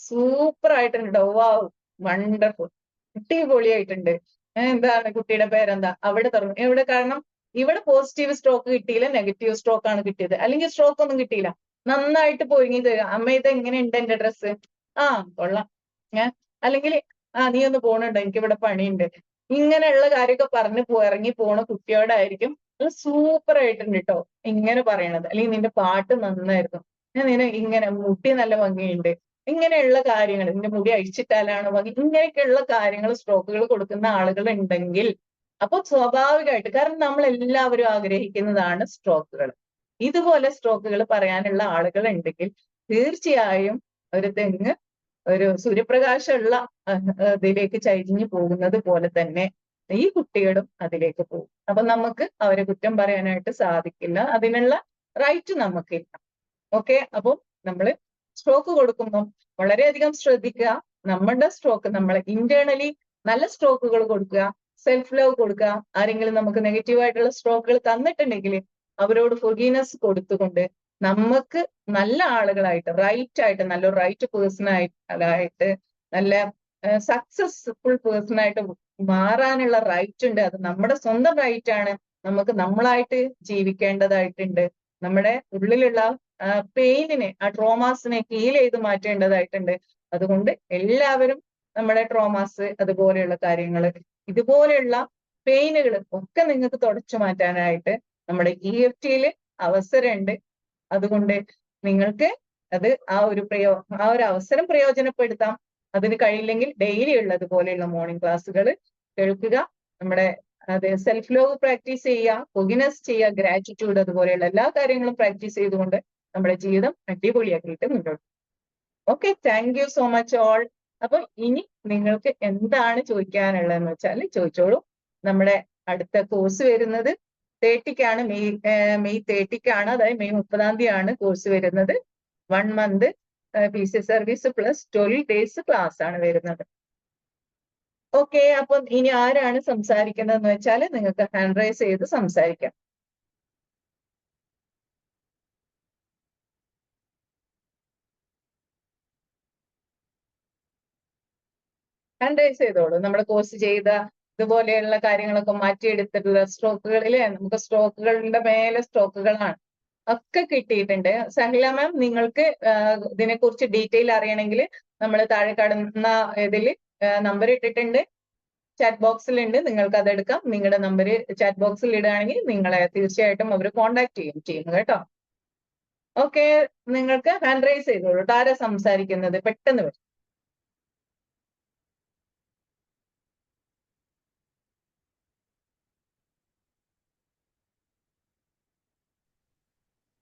സൂപ്പർ ആയിട്ടുണ്ട്, വാവ് വണ്ടർഫുൾ, അടിപൊളിയായിട്ടുണ്ട്. എന്താണ് കുട്ടിയുടെ പേരെന്താ? അവിടെ തുറന്നു. എവിടെ? കാരണം ഇവിടെ പോസിറ്റീവ് സ്ട്രോക്ക് കിട്ടിയില്ല, നെഗറ്റീവ് സ്ട്രോക്ക് ആണ് കിട്ടിയത്. അല്ലെങ്കിൽ സ്ട്രോക്ക് ഒന്നും കിട്ടിയില്ല, നന്നായിട്ട് പൊരുങ്ങി തരിക. അമ്മ ഇത് എങ്ങനെയുണ്ട് എന്റെ ഡ്രസ്സ്? കൊള്ളാം. അല്ലെങ്കിൽ നീ ഒന്ന് പോണുണ്ടോ, എനിക്കിവിടെ പണിയുണ്ട്. ഇങ്ങനെയുള്ള കാര്യമൊക്കെ പറഞ്ഞു ഇറങ്ങി പോണ കുട്ടിയോടായിരിക്കും സൂപ്പർ ആയിട്ടുണ്ട് കേട്ടോ ഇങ്ങനെ പറയണത്. അല്ലെങ്കിൽ നിന്റെ പാട്ട് നന്നായിരുന്നു, നിന്നെ ഇങ്ങനെ മുട്ടി നല്ല ഭംഗിയുണ്ട്, ഇങ്ങനെയുള്ള കാര്യങ്ങൾ, നിന്റെ മുടി അഴിച്ചിട്ടാലാണ് ഭംഗി, ഇങ്ങനെയൊക്കെയുള്ള കാര്യങ്ങൾ സ്ട്രോക്കുകൾ കൊടുക്കുന്ന ആളുകൾ ഉണ്ടെങ്കിൽ അപ്പൊ സ്വാഭാവികമായിട്ട്, കാരണം നമ്മൾ എല്ലാവരും ആഗ്രഹിക്കുന്നതാണ് സ്ട്രോക്കുകൾ. ഇതുപോലെ സ്ട്രോക്കുകൾ പറയാനുള്ള ആളുകൾ ഉണ്ടെങ്കിൽ തീർച്ചയായും ഒരു തെങ്ങ് ഒരു സൂര്യപ്രകാശമുള്ള ഇതിലേക്ക് ചരിഞ്ഞു പോകുന്നത് പോലെ തന്നെ ഈ കുട്ടികളും അതിലേക്ക് പോകും. അപ്പൊ നമുക്ക് അവരെ കുറ്റം പറയാനായിട്ട് സാധിക്കില്ല, അതിനുള്ള റൈറ്റ് നമുക്കില്ല. ഓക്കെ. അപ്പം നമ്മൾ സ്ട്രോക്ക് കൊടുക്കുമ്പോൾ വളരെയധികം ശ്രദ്ധിക്കുക. നമ്മുടെ സ്ട്രോക്ക് നമ്മൾ ഇന്റേണലി നല്ല സ്ട്രോക്കുകൾ കൊടുക്കുക, സെൽഫ് ലവ് കൊടുക്കുക. ആരെങ്കിലും നമുക്ക് നെഗറ്റീവായിട്ടുള്ള സ്ട്രോക്കുകൾ തന്നിട്ടുണ്ടെങ്കിൽ അവരോട് ഫൊർഗീവ്നെസ് കൊടുത്തുകൊണ്ട് നമുക്ക് നല്ല ആളുകളായിട്ട്, റൈറ്റ് ആയിട്ട്, നല്ലൊരു റൈറ്റ് പേഴ്സൺ ആയിട്ട്, നല്ല സക്സസ്ഫുൾ പേഴ്സൺ ആയിട്ട് മാറാനുള്ള റൈറ്റ് ഉണ്ട്. അത് നമ്മുടെ സ്വന്തം റൈറ്റ് ആണ്. നമുക്ക് നമ്മളായിട്ട് ജീവിക്കേണ്ടതായിട്ടുണ്ട്. നമ്മുടെ ഉള്ളിലുള്ള പെയിനിനെ, ട്രോമാസിനെ ഹീൽ ചെയ്ത് മാറ്റേണ്ടതായിട്ടുണ്ട്. അതുകൊണ്ട് എല്ലാവരും നമ്മുടെ ട്രോമാസ്, അതുപോലെയുള്ള കാര്യങ്ങൾ, ഇതുപോലെയുള്ള പെയിനുകൾ ഒക്കെ നിങ്ങൾക്ക് തുടച്ചു മാറ്റാനായിട്ട് നമ്മുടെ EFTയിൽ അവസരമുണ്ട്. അതുകൊണ്ട് നിങ്ങൾക്ക് അത് ആ ഒരു അവസരം പ്രയോജനപ്പെടുത്താം. അതിന് കഴിയില്ലെങ്കിൽ ഡെയിലി ഉള്ളതുപോലെയുള്ള മോർണിംഗ് ക്ലാസ്സുകൾ കേൾക്കുക. നമ്മുടെ സെൽഫ് ലവ് പ്രാക്ടീസ് ചെയ്യുക, ഫൊർഗീവ്നെസ് ചെയ്യുക, ഗ്രാറ്റിറ്റ്യൂഡ്, അതുപോലെയുള്ള എല്ലാ കാര്യങ്ങളും പ്രാക്ടീസ് ചെയ്തുകൊണ്ട് നമ്മുടെ ജീവിതം അടിപൊളിയാക്കിയിട്ട് മുന്നോട്ട്. Okay, thank you so much all. അപ്പൊ ഇനി നിങ്ങൾക്ക് എന്താണ് ചോദിക്കാനുള്ളതെന്ന് വെച്ചാൽ ചോദിച്ചോളൂ. നമ്മുടെ അടുത്ത കോഴ്സ് വരുന്നത് 30ക്കാണ്, മെയ് 30ക്കാണ്, അതായത് മെയ് 30-ാം തീയതിയാണ് കോഴ്സ് വരുന്നത്. 1 month PC service plus 12 days class ആണ് വരുന്നത്. ഓക്കെ. അപ്പൊ ഇനി ആരാണ് സംസാരിക്കുന്നതെന്ന് വെച്ചാൽ നിങ്ങൾക്ക് ഹാൻഡ് റൈസ് ചെയ്ത് സംസാരിക്കാം. ഹാൻഡ് റൈസ് ചെയ്തോളൂ. നമ്മുടെ കോഴ്സ് ചെയ്ത ഇതുപോലെയുള്ള കാര്യങ്ങളൊക്കെ മാറ്റിയെടുത്തിട്ടുള്ള സ്ട്രോക്കുകളിലെ, നമുക്ക് സ്ട്രോക്കുകളുടെ മേലെ സ്ട്രോക്കുകളാണ് ഒക്കെ കിട്ടിയിട്ടുണ്ട്. സഹില മാം, നിങ്ങൾക്ക് ഇതിനെക്കുറിച്ച് ഡീറ്റെയിൽ അറിയണമെങ്കിൽ നമ്മൾ താഴെ കാണുന്ന ഇതിൽ നമ്പർ ഇട്ടിട്ടുണ്ട്, ചാറ്റ് ബോക്സിലുണ്ട്, നിങ്ങൾക്ക് അതെടുക്കാം. നിങ്ങളുടെ നമ്പർ ചാറ്റ് ബോക്സിൽ ഇടുകയാണെങ്കിൽ നിങ്ങളെ തീർച്ചയായിട്ടും അവർ കോണ്ടാക്ട് ചെയ്യും കേട്ടോ. ഓക്കെ, നിങ്ങൾക്ക് ഹാൻഡ് റൈസ് ചെയ്തോളൂ. ആരാ സംസാരിക്കുന്നത്? പെട്ടെന്ന് വരും.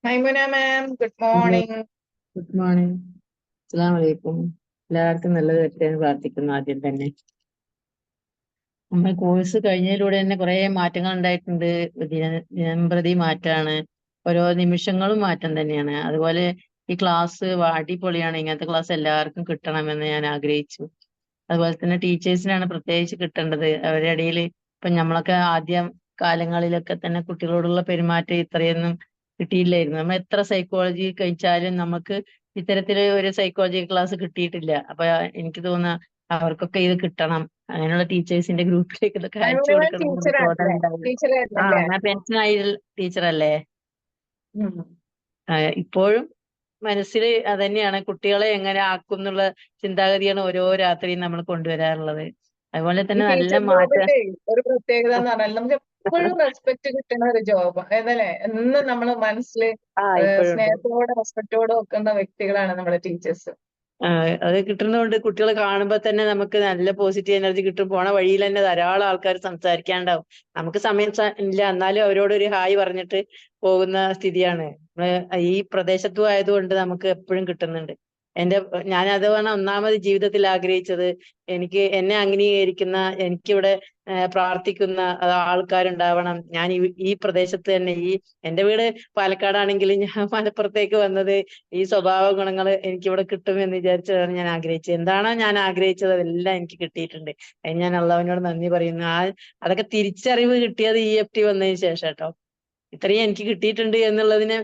മൈമുന മാം, ഗുഡ് മോർണിംഗ്. Good morning. അസ്സലാമു അലൈക്കും. എല്ലാവർക്കും നല്ലത് വരട്ടെ എന്ന് പ്രാർത്ഥിക്കുന്നു ആദ്യം തന്നെ. നമ്മൾ കോഴ്സ് കഴിഞ്ഞതിലൂടെ തന്നെ കുറെ മാറ്റങ്ങൾ ഉണ്ടായിട്ടുണ്ട്. ദിനം പ്രതി മാറ്റാണ്, ഓരോ നിമിഷങ്ങളും മാറ്റം തന്നെയാണ്. അതുപോലെ ഈ ക്ലാസ് അടിപൊളിയാണ്, ഇങ്ങനത്തെ ക്ലാസ് എല്ലാവർക്കും കിട്ടണമെന്ന് ഞാൻ ആഗ്രഹിച്ചു. അതുപോലെ തന്നെ ടീച്ചേഴ്സിനാണ് പ്രത്യേകിച്ച് കിട്ടേണ്ടത്. അവരുടെ ഇടയിൽ ഇപ്പൊ നമ്മളൊക്കെ ആദ്യം കാലങ്ങളിലൊക്കെ തന്നെ കുട്ടികളോടുള്ള പെരുമാറ്റം ഇത്രയൊന്നും കിട്ടിയില്ലായിരുന്നു. നമ്മൾ എത്ര സൈക്കോളജി കഴിച്ചാലും നമുക്ക് ഇത്തരത്തില് ഒരു സൈക്കോളജി ക്ലാസ് കിട്ടിയിട്ടില്ല. അപ്പൊ എനിക്ക് തോന്നുന്ന അവർക്കൊക്കെ ഇത് കിട്ടണം. അങ്ങനെയുള്ള ടീച്ചേഴ്സിന്റെ ഗ്രൂപ്പിലേക്ക് ഇതൊക്കെ അയച്ചു അനുപമ കൊടുക്കണം എന്നൊരു ടീച്ചറാണല്ലേ? തോന്നലുണ്ടായിരുന്നു. ആ, ടീച്ചറായിരുന്നല്ലേ? ഞാൻ പെൻഷനായ ടീച്ചറല്ലേ. ഉം. ഇപ്പോഴും മനസ്സിൽ അതന്നെയാണ്, കുട്ടികളെ എങ്ങനെ ആക്കും എന്നുള്ള ചിന്താഗതിയാണ് ഓരോ രാത്രിയും നമ്മൾ കൊണ്ടുവരാറുള്ളത്. അതുപോലെ ഈ തന്നെ നല്ല ടീച്ചർ മാറ്റം. ജോബിന്റെ ഒരു പ്രത്യേകത എന്ന് പറഞ്ഞാൽ നമുക്ക് എപ്പോഴും റെസ്പെക്ട് കിട്ടുന്ന ഒരു ജോബ് അതല്ലേ. എന്നും നമ്മൾ മനസ്സിൽ ഇപ്പോഴും ഉണ്ട്. സ്നേഹത്തോടെ റെസ്പെക്റ്റോടെ വെക്കുന്ന വ്യക്തികളാണ് നമ്മുടെ ടീച്ചേഴ്സ്. അത് കിട്ടുന്നതുകൊണ്ട് കുട്ടികളെ കാണുമ്പോൾ തന്നെ നമുക്ക് നല്ല പോസിറ്റീവ് എനർജി കിട്ടും. പോണ വഴിയിൽ തന്നെ ധാരാളം ആൾക്കാർ സംസാരിക്കാണ്ടാവും. നമുക്ക് സമയം ഇല്ല, എന്നാലും അവരോട് ഒരു ഹായ് പറഞ്ഞിട്ട് പോകുന്ന സ്ഥിതിയാണ്. ഈ പ്രദേശത്തും ആയതുകൊണ്ട് നമുക്ക് എപ്പോഴും കിട്ടുന്നുണ്ട്. ഞാൻ അതാണ് ഒന്നാമത് ജീവിതത്തിൽ ആഗ്രഹിച്ചത്. എന്നെ അംഗീകരിക്കുന്ന, എനിക്കിവിടെ പ്രാർത്ഥിക്കുന്ന ആൾക്കാരുണ്ടാവണം. ഞാൻ ഈ പ്രദേശത്ത് തന്നെ, എന്റെ വീട് പാലക്കാടാണെങ്കിലും ഞാൻ മലപ്പുറത്തേക്ക് വന്നത് ഈ സ്വഭാവ ഗുണങ്ങൾ എനിക്കിവിടെ കിട്ടുമെന്ന് വിചാരിച്ചതാണ് ഞാൻ ആഗ്രഹിച്ചത്. എന്താണോ ഞാൻ ആഗ്രഹിച്ചത് അതെല്ലാം എനിക്ക് കിട്ടിയിട്ടുണ്ട്. അതിന് ഞാൻ അള്ളാഹുവിനോട് നന്ദി പറയുന്നു. അതൊക്കെ തിരിച്ചറിവ് കിട്ടിയത് EFT വന്നതിന് ശേഷം കേട്ടോ. ഇത്രയും എനിക്ക് കിട്ടിയിട്ടുണ്ട് എന്നുള്ളതിനെ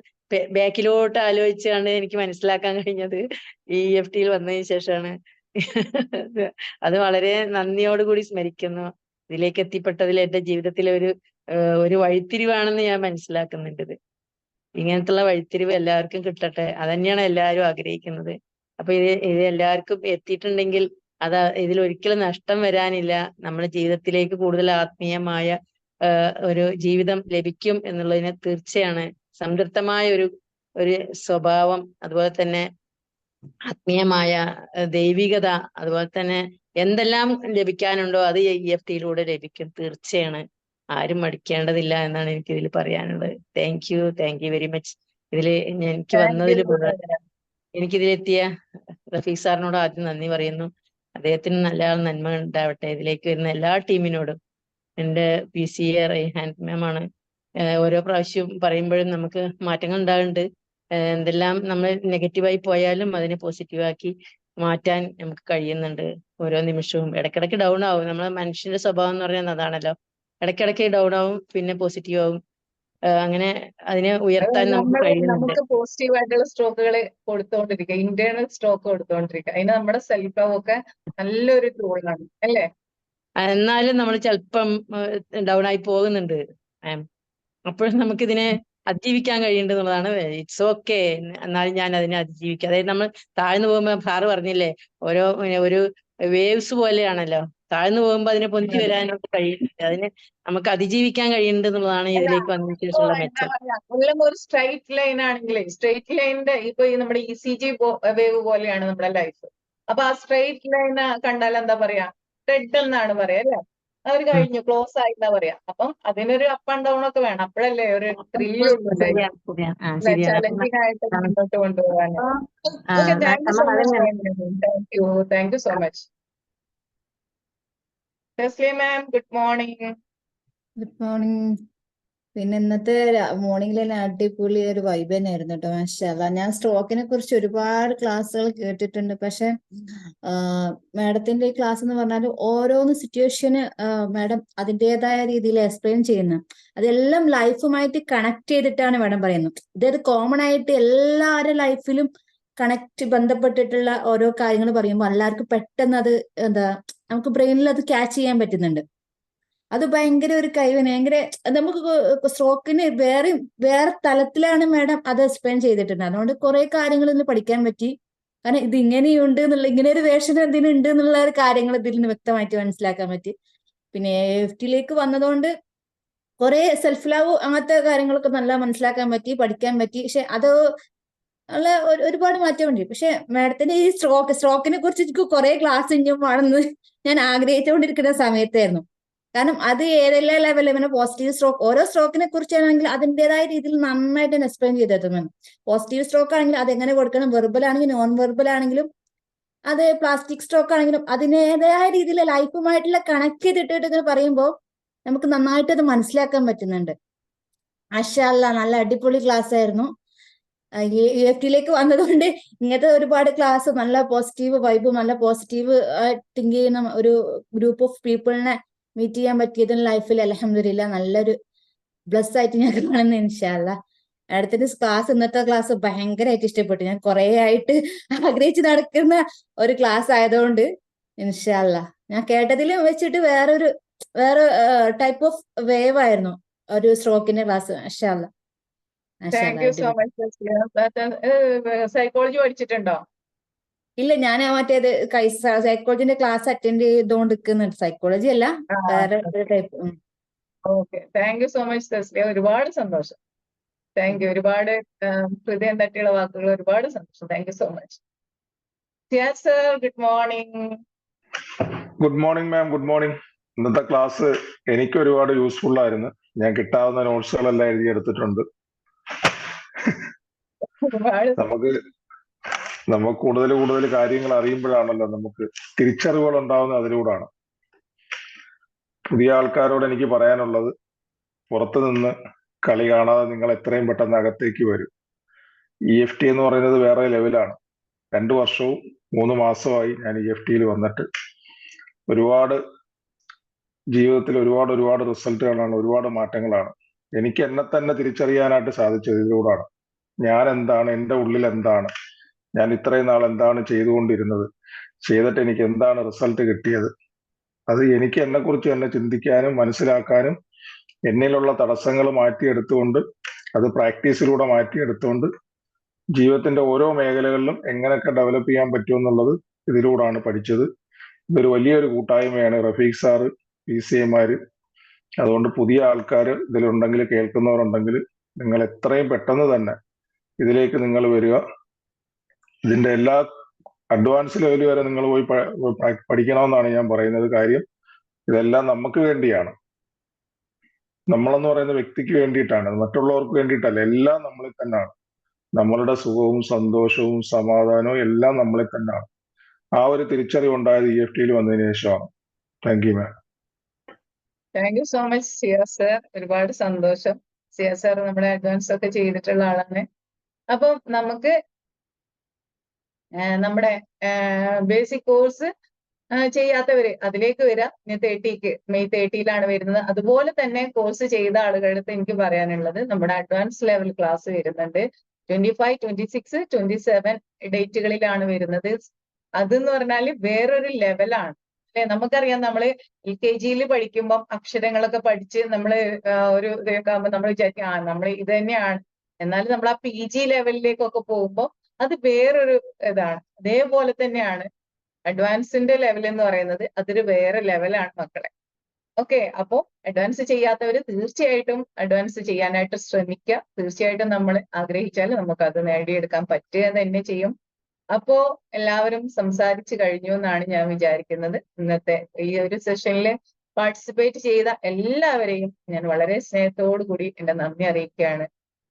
ബാക്കിലോട്ട് ആലോചിച്ചാണ് എനിക്ക് മനസ്സിലാക്കാൻ കഴിഞ്ഞത് EFTയിൽ വന്നതിന് ശേഷമാണ്. അത് വളരെ നന്ദിയോടുകൂടി സ്മരിക്കുന്നു. ഇതിലേക്ക് എത്തിപ്പെട്ടതിൽ എന്റെ ജീവിതത്തിലെ ഒരു വഴിത്തിരിവാണെന്ന് ഞാൻ മനസ്സിലാക്കുന്നുണ്ട് ഇത്. ഇങ്ങനത്തുള്ള വഴിത്തിരിവ് എല്ലാവർക്കും കിട്ടട്ടെ, അതന്നെയാണ് എല്ലാവരും ആഗ്രഹിക്കുന്നത്. അപ്പൊ ഇത് എല്ലാവർക്കും എത്തിയിട്ടുണ്ടെങ്കിൽ ഇതിലൊരിക്കലും നഷ്ടം വരാനില്ല. നമ്മുടെ ജീവിതത്തിലേക്ക് കൂടുതൽ ആത്മീയമായ ഒരു ജീവിതം ലഭിക്കും എന്നുള്ളതിന് തീർച്ചയാണ്. സംതൃപ്തമായ ഒരു സ്വഭാവം, അതുപോലെ തന്നെ ആത്മീയമായ ദൈവികത, അതുപോലെ തന്നെ എന്തെല്ലാം ലഭിക്കാനുണ്ടോ അത് EFTയിലൂടെ ലഭിക്കും, തീർച്ചയാണ്. ആരും മടിക്കേണ്ടതില്ല എന്നാണ് എനിക്ക് ഇതിൽ പറയാനുള്ളത്. Thank you very much. എനിക്ക് താങ്ക് യു. വന്നതിൽ എനിക്കിതിലെത്തിയ റഫീഖ് സാറിനോട് ആദ്യം നന്ദി പറയുന്നു. അദ്ദേഹത്തിന് നല്ല നന്മ ഉണ്ടാവട്ടെ. ഇതിലേക്ക് വരുന്ന എല്ലാ ടീമിനോടും. എന്റെ PCA റൈഹാൻ മാമാണ്. ഓരോ പ്രാവശ്യവും പറയുമ്പോഴും നമുക്ക് മാറ്റങ്ങൾ ഉണ്ടാകുന്നുണ്ട്. എന്തെല്ലാം നമ്മൾ നെഗറ്റീവായി പോയാലും അതിനെ പോസിറ്റീവാക്കി മാറ്റാൻ നമുക്ക് കഴിയുന്നുണ്ട് ഓരോ നിമിഷവും. ഇടയ്ക്കിടയ്ക്ക് ഡൗൺ ആവും. നമ്മളെ മനുഷ്യന്റെ സ്വഭാവം എന്ന് പറയുന്നത് അതാണല്ലോ. ഇടയ്ക്കിടയ്ക്ക് ഡൗൺ ആവും, പിന്നെ പോസിറ്റീവ് ആവും. അങ്ങനെ അതിനെ ഉയർത്താൻ നമുക്ക് കഴിയുന്നുണ്ട്. നമുക്ക് പോസിറ്റീവ് ആയിട്ടുള്ള സ്ട്രോക്കുകൾ കൊടുത്തോണ്ടിരിക്കുക, ഇന്റേണൽ സ്ട്രോക്ക് കൊടുത്തോണ്ടിരിക്കുക. അതിന് നമ്മുടെ സെൽഫ് ലവ് ഒക്കെ നല്ലൊരു ടൂളാണ് അല്ലേ? എന്നാലും നമ്മൾ ചിലപ്പം ഡൗൺ ആയി പോകുന്നുണ്ട് മാം. അപ്പോഴും നമുക്കിതിനെ അതിജീവിക്കാൻ കഴിയുന്നുള്ളതാണ്. It's okay. എന്നാലും ഞാൻ അതിനെ അതിജീവിക്കുക. അതായത് നമ്മൾ താഴ്ന്നു പോകുമ്പോൾ സാറ് പറഞ്ഞില്ലേ, ഒരു വേവ്സ് പോലെയാണല്ലോ. താഴ്ന്നു പോകുമ്പോൾ അതിനെ പൊന്തി വരാനൊക്കെ കഴിയുന്നുണ്ട്. അതിനെ നമുക്ക് അതിജീവിക്കാൻ കഴിയുന്നുണ്ട് എന്നുള്ളതാണ് അല്ല, ഇതിലേക്ക് വന്നതിന് ഇപ്പൊ ശേഷമുള്ള എന്താ മെച്ചം. പറയാ, എല്ലാം ഒരു സ്ട്രൈറ്റ് ലൈൻ ആണെങ്കിലേ, സ്ട്രൈറ്റ് ലൈനിന്റെ ഇപ്പൊ ഈ നമ്മുടെ ECG വേവ് പോലെയാണ് നമ്മുടെ ലൈഫ്. അപ്പൊ ആ സ്ട്രൈറ്റ് ലൈൻ കണ്ടാൽ എന്താ പറയാ, ഡെഡ് എന്നാണ് പറയാ അല്ലേ? അവർ കഴിഞ്ഞു, ക്ലോസ് ആയി എന്നാ പറയാ. അപ്പം അതിനൊരു അപ്പ് ആൻഡ് ഡൗൺ ഒക്കെ വേണം, അപ്പോഴല്ലേ ഒരു ത്രില്ലുള്ളൂ ലൈഫ് ശരിയാണ്, ശരിയാണ്. അല്ലെ, ശരിയാണ്. ചലഞ്ചിങ് ആയിട്ട് മുന്നോട്ട് കൊണ്ടുപോകാൻ. ആ, ഓക്കെ, താങ്ക് യു സോ നമ്മൾ മച്ച്. അതന്നെ. Thank you so much. Tessly ma'am, good morning. Good morning. പിന്നെ ഇന്നത്തെ മോർണിംഗിൽ തന്നെ അടിപൊളി ഒരു വൈബ് തന്നെയായിരുന്നു കേട്ടോ. മാഷാഅല്ലാ. ഞാൻ സ്ട്രോക്കിനെ കുറിച്ച് ഒരുപാട് ക്ലാസ്സുകൾ കേട്ടിട്ടുണ്ട്. പക്ഷെ മാഡത്തിന്റെ ഈ ക്ലാസ് എന്ന് പറഞ്ഞാൽ ഓരോന്ന് സിറ്റുവേഷന് മാഡം അതിൻ്റെതായ രീതിയിൽ എക്സ്പ്ലെയിൻ ചെയ്യുന്നു. അതെല്ലാം ലൈഫുമായിട്ട് കണക്ട് ചെയ്തിട്ടാണ് മാഡം പറയുന്നത്. ഇതത് കോമൺ ആയിട്ട് എല്ലാവരുടെ ലൈഫിലും ബന്ധപ്പെട്ടിട്ടുള്ള ഓരോ കാര്യങ്ങൾ പറയുമ്പോൾ എല്ലാവർക്കും പെട്ടെന്ന് അത് നമുക്ക് ബ്രെയിനിൽ അത് ക്യാച്ച് ചെയ്യാൻ പറ്റുന്നുണ്ട്. അത് ഭയങ്കര ഒരു കഴിവിന് ഭയങ്കര നമുക്ക് സ്ട്രോക്കിന് വേറെ തലത്തിലാണ് മാഡം അത് എക്സ്പ്ലെയിൻ ചെയ്തിട്ടുണ്ട്. അതുകൊണ്ട് കുറെ കാര്യങ്ങൾ ഇന്ന് പഠിക്കാൻ പറ്റി. കാരണം ഇത് ഇങ്ങനെയുണ്ട് ഇങ്ങനെ ഒരു വേഷം എന്തിനുണ്ട് എന്നുള്ള കാര്യങ്ങൾ ഇതിൽ നിന്ന് വ്യക്തമായിട്ട് മനസ്സിലാക്കാൻ പറ്റി. പിന്നെ EFTയിലേക്ക് വന്നതുകൊണ്ട് കുറെ സെൽഫ് ലവ് അങ്ങനത്തെ കാര്യങ്ങളൊക്കെ നല്ല മനസ്സിലാക്കാൻ പറ്റി, പഠിക്കാൻ പറ്റി. പക്ഷെ അത് ഉള്ള ഒരുപാട് മാറ്റമുണ്ട്. പക്ഷെ മാഡത്തിന്റെ ഈ സ്ട്രോക്കിനെ കുറിച്ച് എനിക്ക് കുറെ ക്ലാസ് ഇനിയും ആണെന്ന് ഞാൻ ആഗ്രഹിച്ചുകൊണ്ടിരിക്കുന്ന സമയത്തായിരുന്നു. കാരണം അത് ഏതെല്ലാം ലെവലിൽ ഇങ്ങനെ പോസിറ്റീവ് സ്ട്രോക്ക്, ഓരോ സ്ട്രോക്കിനെ കുറിച്ചാണെങ്കിൽ അതിൻ്റെതായ രീതിയിൽ നന്നായിട്ട് തന്നെ എക്സ്പ്ലെയിൻ ചെയ്തെത്തുന്നുണ്ട്. പോസിറ്റീവ് സ്ട്രോക്ക് ആണെങ്കിൽ അത് എങ്ങനെ കൊടുക്കണം, വെർബൽ ആണെങ്കിലും നോൺ വെർബൽ ആണെങ്കിലും അത് പ്ലാസ്റ്റിക് സ്ട്രോക്ക് ആണെങ്കിലും അതിനേതായ രീതിയിൽ ലൈഫുമായിട്ടുള്ള കണക്ട് ചെയ്തിട്ടിട്ട് ഇങ്ങനെ പറയുമ്പോൾ നമുക്ക് നന്നായിട്ട് അത് മനസ്സിലാക്കാൻ പറ്റുന്നുണ്ട്. മാഷാ അല്ലാ, നല്ല അടിപൊളി ക്ലാസ് ആയിരുന്നു. UFTയിലേക്ക് വന്നതുകൊണ്ട് ഇങ്ങനത്തെ ഒരുപാട് ക്ലാസ്, നല്ല പോസിറ്റീവ് വൈബും നല്ല പോസിറ്റീവ് തിങ്ക് ചെയ്യുന്ന ഒരു ഗ്രൂപ്പ് ഓഫ് പീപ്പിളിനെ മീറ്റ് ചെയ്യാൻ പറ്റിയതിന് ലൈഫിൽ അൽഹംദുലില്ലാ നല്ലൊരു ബ്ലസ് ആയിട്ട് ഞാൻ കാണുന്നു. ഇൻഷാ അല്ലാ അടുത്തൊരു ക്ലാസ്, ഇന്നത്തെ ക്ലാസ് ഭയങ്കരമായിട്ട് ഇഷ്ടപ്പെട്ടു. ഞാൻ കുറെ ആയിട്ട് ആഗ്രഹിച്ച് നടക്കുന്ന ഒരു ക്ലാസ് ആയതുകൊണ്ട് ഇൻഷാ അല്ലാ ഞാൻ കേട്ടതിൽ വെച്ചിട്ട് വേറെ ടൈപ്പ് ഓഫ് വേവ് ആയിരുന്നു ഒരു സ്ട്രോക്കിന്റെ ക്ലാസ്. മാഷാ അല്ലാ മാഷാ താങ്ക് അല്ലാ യു സോ അടിപൊളി. മച്ച്. സൈക്കോളജി പഠിച്ചിട്ടുണ്ടോ? ഇല്ല, ഞാൻ മറ്റേത് സൈക്കോളജിന്റെ ക്ലാസ് അറ്റൻഡ് ചെയ്തോണ്ടിരിക്കുന്നുണ്ട്. സൈക്കോളജി അല്ല, വേറെ ഒരു type. Okay, thank you so much Thasliya. ഒരുപാട് സന്തോഷം. Thank you. ഒരുപാട് ഹൃദയം തട്ടിയുള്ള വാക്കുകൾ, ഒരുപാട് സന്തോഷം. Thank you so much. Sir, good morning. Good morning ma'am, good morning. ഇന്നത്തെ ക്ലാസ് എനിക്ക് ഒരുപാട് യൂസ്ഫുൾ ആയിരുന്നു. ഞാൻ കിട്ടാവുന്ന നോട്ട്സുകളെല്ലാം എഴുതിയെടുത്തിട്ടുണ്ട്. നമുക്ക് കൂടുതൽ കാര്യങ്ങൾ അറിയുമ്പോഴാണല്ലോ നമുക്ക് തിരിച്ചറിവുകൾ ഉണ്ടാവുന്നത് അതിലൂടെയാണ്. പുതിയ ആൾക്കാരോട് എനിക്ക് പറയാനുള്ളത്, പുറത്തു നിന്ന് കളി കാണാതെ നിങ്ങൾ എത്രയും പെട്ടെന്ന് അകത്തേക്ക് വരും. EFT എന്ന് പറയുന്നത് വേറെ ലെവലാണ്. 2 വർഷവും 3 മാസമായി ഞാൻ EFTയിൽ വന്നിട്ട് ജീവിതത്തിൽ ഒരുപാട് റിസൾട്ടുകളാണ്, ഒരുപാട് മാറ്റങ്ങളാണ്. എനിക്ക് എന്നെ തന്നെ തിരിച്ചറിയാനായിട്ട് സാധിച്ചത് ഇതിലൂടെയാണ്. ഞാൻ എന്താണ്, എൻ്റെ ഉള്ളിൽ എന്താണ്, ഞാൻ ഇത്രയും നാൾ എന്താണ് ചെയ്തുകൊണ്ടിരുന്നത്, ചെയ്തിട്ട് എനിക്ക് എന്താണ് റിസൾട്ട് കിട്ടിയത്. അത് എനിക്ക് എന്നെക്കുറിച്ച് തന്നെ ചിന്തിക്കാനും മനസ്സിലാക്കാനും എന്നിലുള്ള തടസ്സങ്ങൾ മാറ്റിയെടുത്തുകൊണ്ട്, അത് പ്രാക്ടീസിലൂടെ മാറ്റിയെടുത്തുകൊണ്ട് ജീവിതത്തിന്റെ ഓരോ മേഖലകളിലും എങ്ങനെയൊക്കെ ഡെവലപ്പ് ചെയ്യാൻ പറ്റുമെന്നുള്ളത് ഇതിലൂടെയാണ് പഠിച്ചത്. ഇതൊരു വലിയൊരു കൂട്ടായ്മയാണ്. റഫീഖ് സാറ്, PCAമാര്, അതുകൊണ്ട് പുതിയ ആൾക്കാർ ഇതിലുണ്ടെങ്കിൽ, കേൾക്കുന്നവരുണ്ടെങ്കിൽ, നിങ്ങൾ എത്രയും പെട്ടെന്ന് തന്നെ ഇതിലേക്ക് നിങ്ങൾ വരിക. ഇതിന്റെ എല്ലാ അഡ്വാൻസ് ലെവൽ വരെ നിങ്ങൾ പോയി പഠിക്കണമെന്നാണ് ഞാൻ പറയുന്നത്. കാര്യം ഇതെല്ലാം നമുക്ക് വേണ്ടിയാണ്. നമ്മളെന്ന് പറയുന്ന വ്യക്തിക്ക് വേണ്ടിയിട്ടാണ്, മറ്റുള്ളവർക്ക് വേണ്ടിയിട്ടല്ല. എല്ലാം നമ്മളിൽ തന്നെയാണ്. നമ്മളുടെ സുഖവും സന്തോഷവും സമാധാനവും എല്ലാം നമ്മളിൽ തന്നെയാണ്. ആ ഒരു തിരിച്ചറിവ് ഉണ്ടായത് EFTയിൽ വന്നതിന് ശേഷമാണ്. Thank you ma'am. Thank you so much sir. ഒരുപാട് സന്തോഷം. സർ നമ്മുടെ അഡ്വാൻസ് ഒക്കെ ചെയ്തിട്ടുള്ള ആളാണ്. അപ്പം നമുക്ക് നമ്മുടെ ബേസിക് കോഴ്സ് ചെയ്യാത്തവര് അതിലേക്ക് വരാം. മെയ് 30-ലാണ് വരുന്നത്. അതുപോലെ തന്നെ കോഴ്സ് ചെയ്ത ആളുകളുടെ എനിക്ക് പറയാനുള്ളത്, നമ്മുടെ അഡ്വാൻസ് ലെവൽ ക്ലാസ് വരുന്നുണ്ട് 25, 26, 27 ഡേറ്റുകളിലാണ് വരുന്നത്. അതെന്ന് പറഞ്ഞാൽ വേറൊരു ലെവലാണ്. നമുക്കറിയാം, നമ്മള് LKGയിൽ പഠിക്കുമ്പം അക്ഷരങ്ങളൊക്കെ പഠിച്ച് നമ്മള് ഒരു ഇതൊക്കെ ആകുമ്പോൾ നമ്മൾ വിചാരിക്കും നമ്മൾ ഇത് തന്നെയാണ്. എന്നാൽ നമ്മൾ ആ PG ലെവലിലേക്കൊക്കെ പോകുമ്പോൾ അത് വേറൊരു ഇതാണ്. അതേപോലെ തന്നെയാണ് അഡ്വാൻസിന്റെ ലെവൽ എന്ന് പറയുന്നത്. അതൊരു വേറെ ലെവലാണ് മക്കളെ. ഓക്കെ, അപ്പോ അഡ്വാൻസ് ചെയ്യാത്തവര് തീർച്ചയായിട്ടും അഡ്വാൻസ് ചെയ്യാനായിട്ട് ശ്രമിക്കുക. തീർച്ചയായിട്ടും നമ്മൾ ആഗ്രഹിച്ചാൽ നമുക്ക് അത് നേടിയെടുക്കാൻ പറ്റുക തന്നെ ചെയ്യും. അപ്പോ എല്ലാവരും സംസാരിച്ചു കഴിഞ്ഞു എന്നാണ് ഞാൻ വിചാരിക്കുന്നത്. ഇന്നത്തെ ഈ ഒരു സെഷനിൽ പാർട്ടിസിപ്പേറ്റ് ചെയ്ത എല്ലാവരെയും ഞാൻ വളരെ സ്നേഹത്തോടു കൂടി എന്റെ നന്ദി അറിയിക്കുകയാണ്.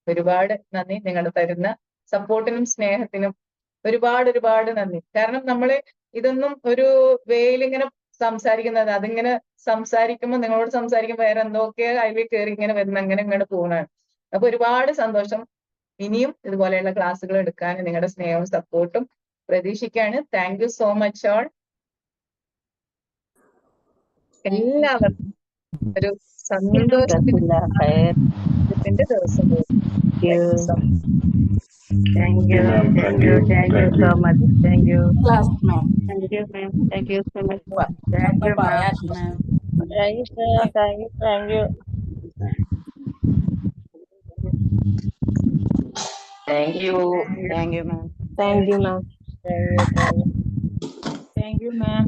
ഒരുപാട് നന്ദി. നിങ്ങൾ തരുന്ന സപ്പോർട്ടിനും സ്നേഹത്തിനും ഒരുപാട് നന്ദി. കാരണം നമ്മള് ഇതൊന്നും ഒരു വേയിലിങ്ങനെ സംസാരിക്കുന്നത്, അതിങ്ങനെ സംസാരിക്കുമ്പോൾ, നിങ്ങളോട് സംസാരിക്കുമ്പോൾ വേറെ എന്തൊക്കെയോ അതിൽ കയറി ഇങ്ങനെ വരുന്ന അങ്ങനെ പോകുന്നതാണ്. അപ്പൊ ഒരുപാട് സന്തോഷം. ഇനിയും ഇതുപോലെയുള്ള ക്ലാസ്സുകൾ എടുക്കാൻ നിങ്ങളുടെ സ്നേഹവും സപ്പോർട്ടും പ്രതീക്ഷിക്കുകയാണ്. Thank you so much all. എല്ലാവർക്കും ഒരു സന്തോഷത്തിന്റെ ദിവസം. Thank you so much. Thank you. Class, ma'am. Thank you, ma'am. Thank you so much. Thank you, ma'am. Thank you, sir. Thank you. Thank you, ma'am. Thank you, ma'am. Thank you, ma'am.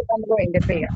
നമുക്ക് വേണ്ടി ചെയ്യാം.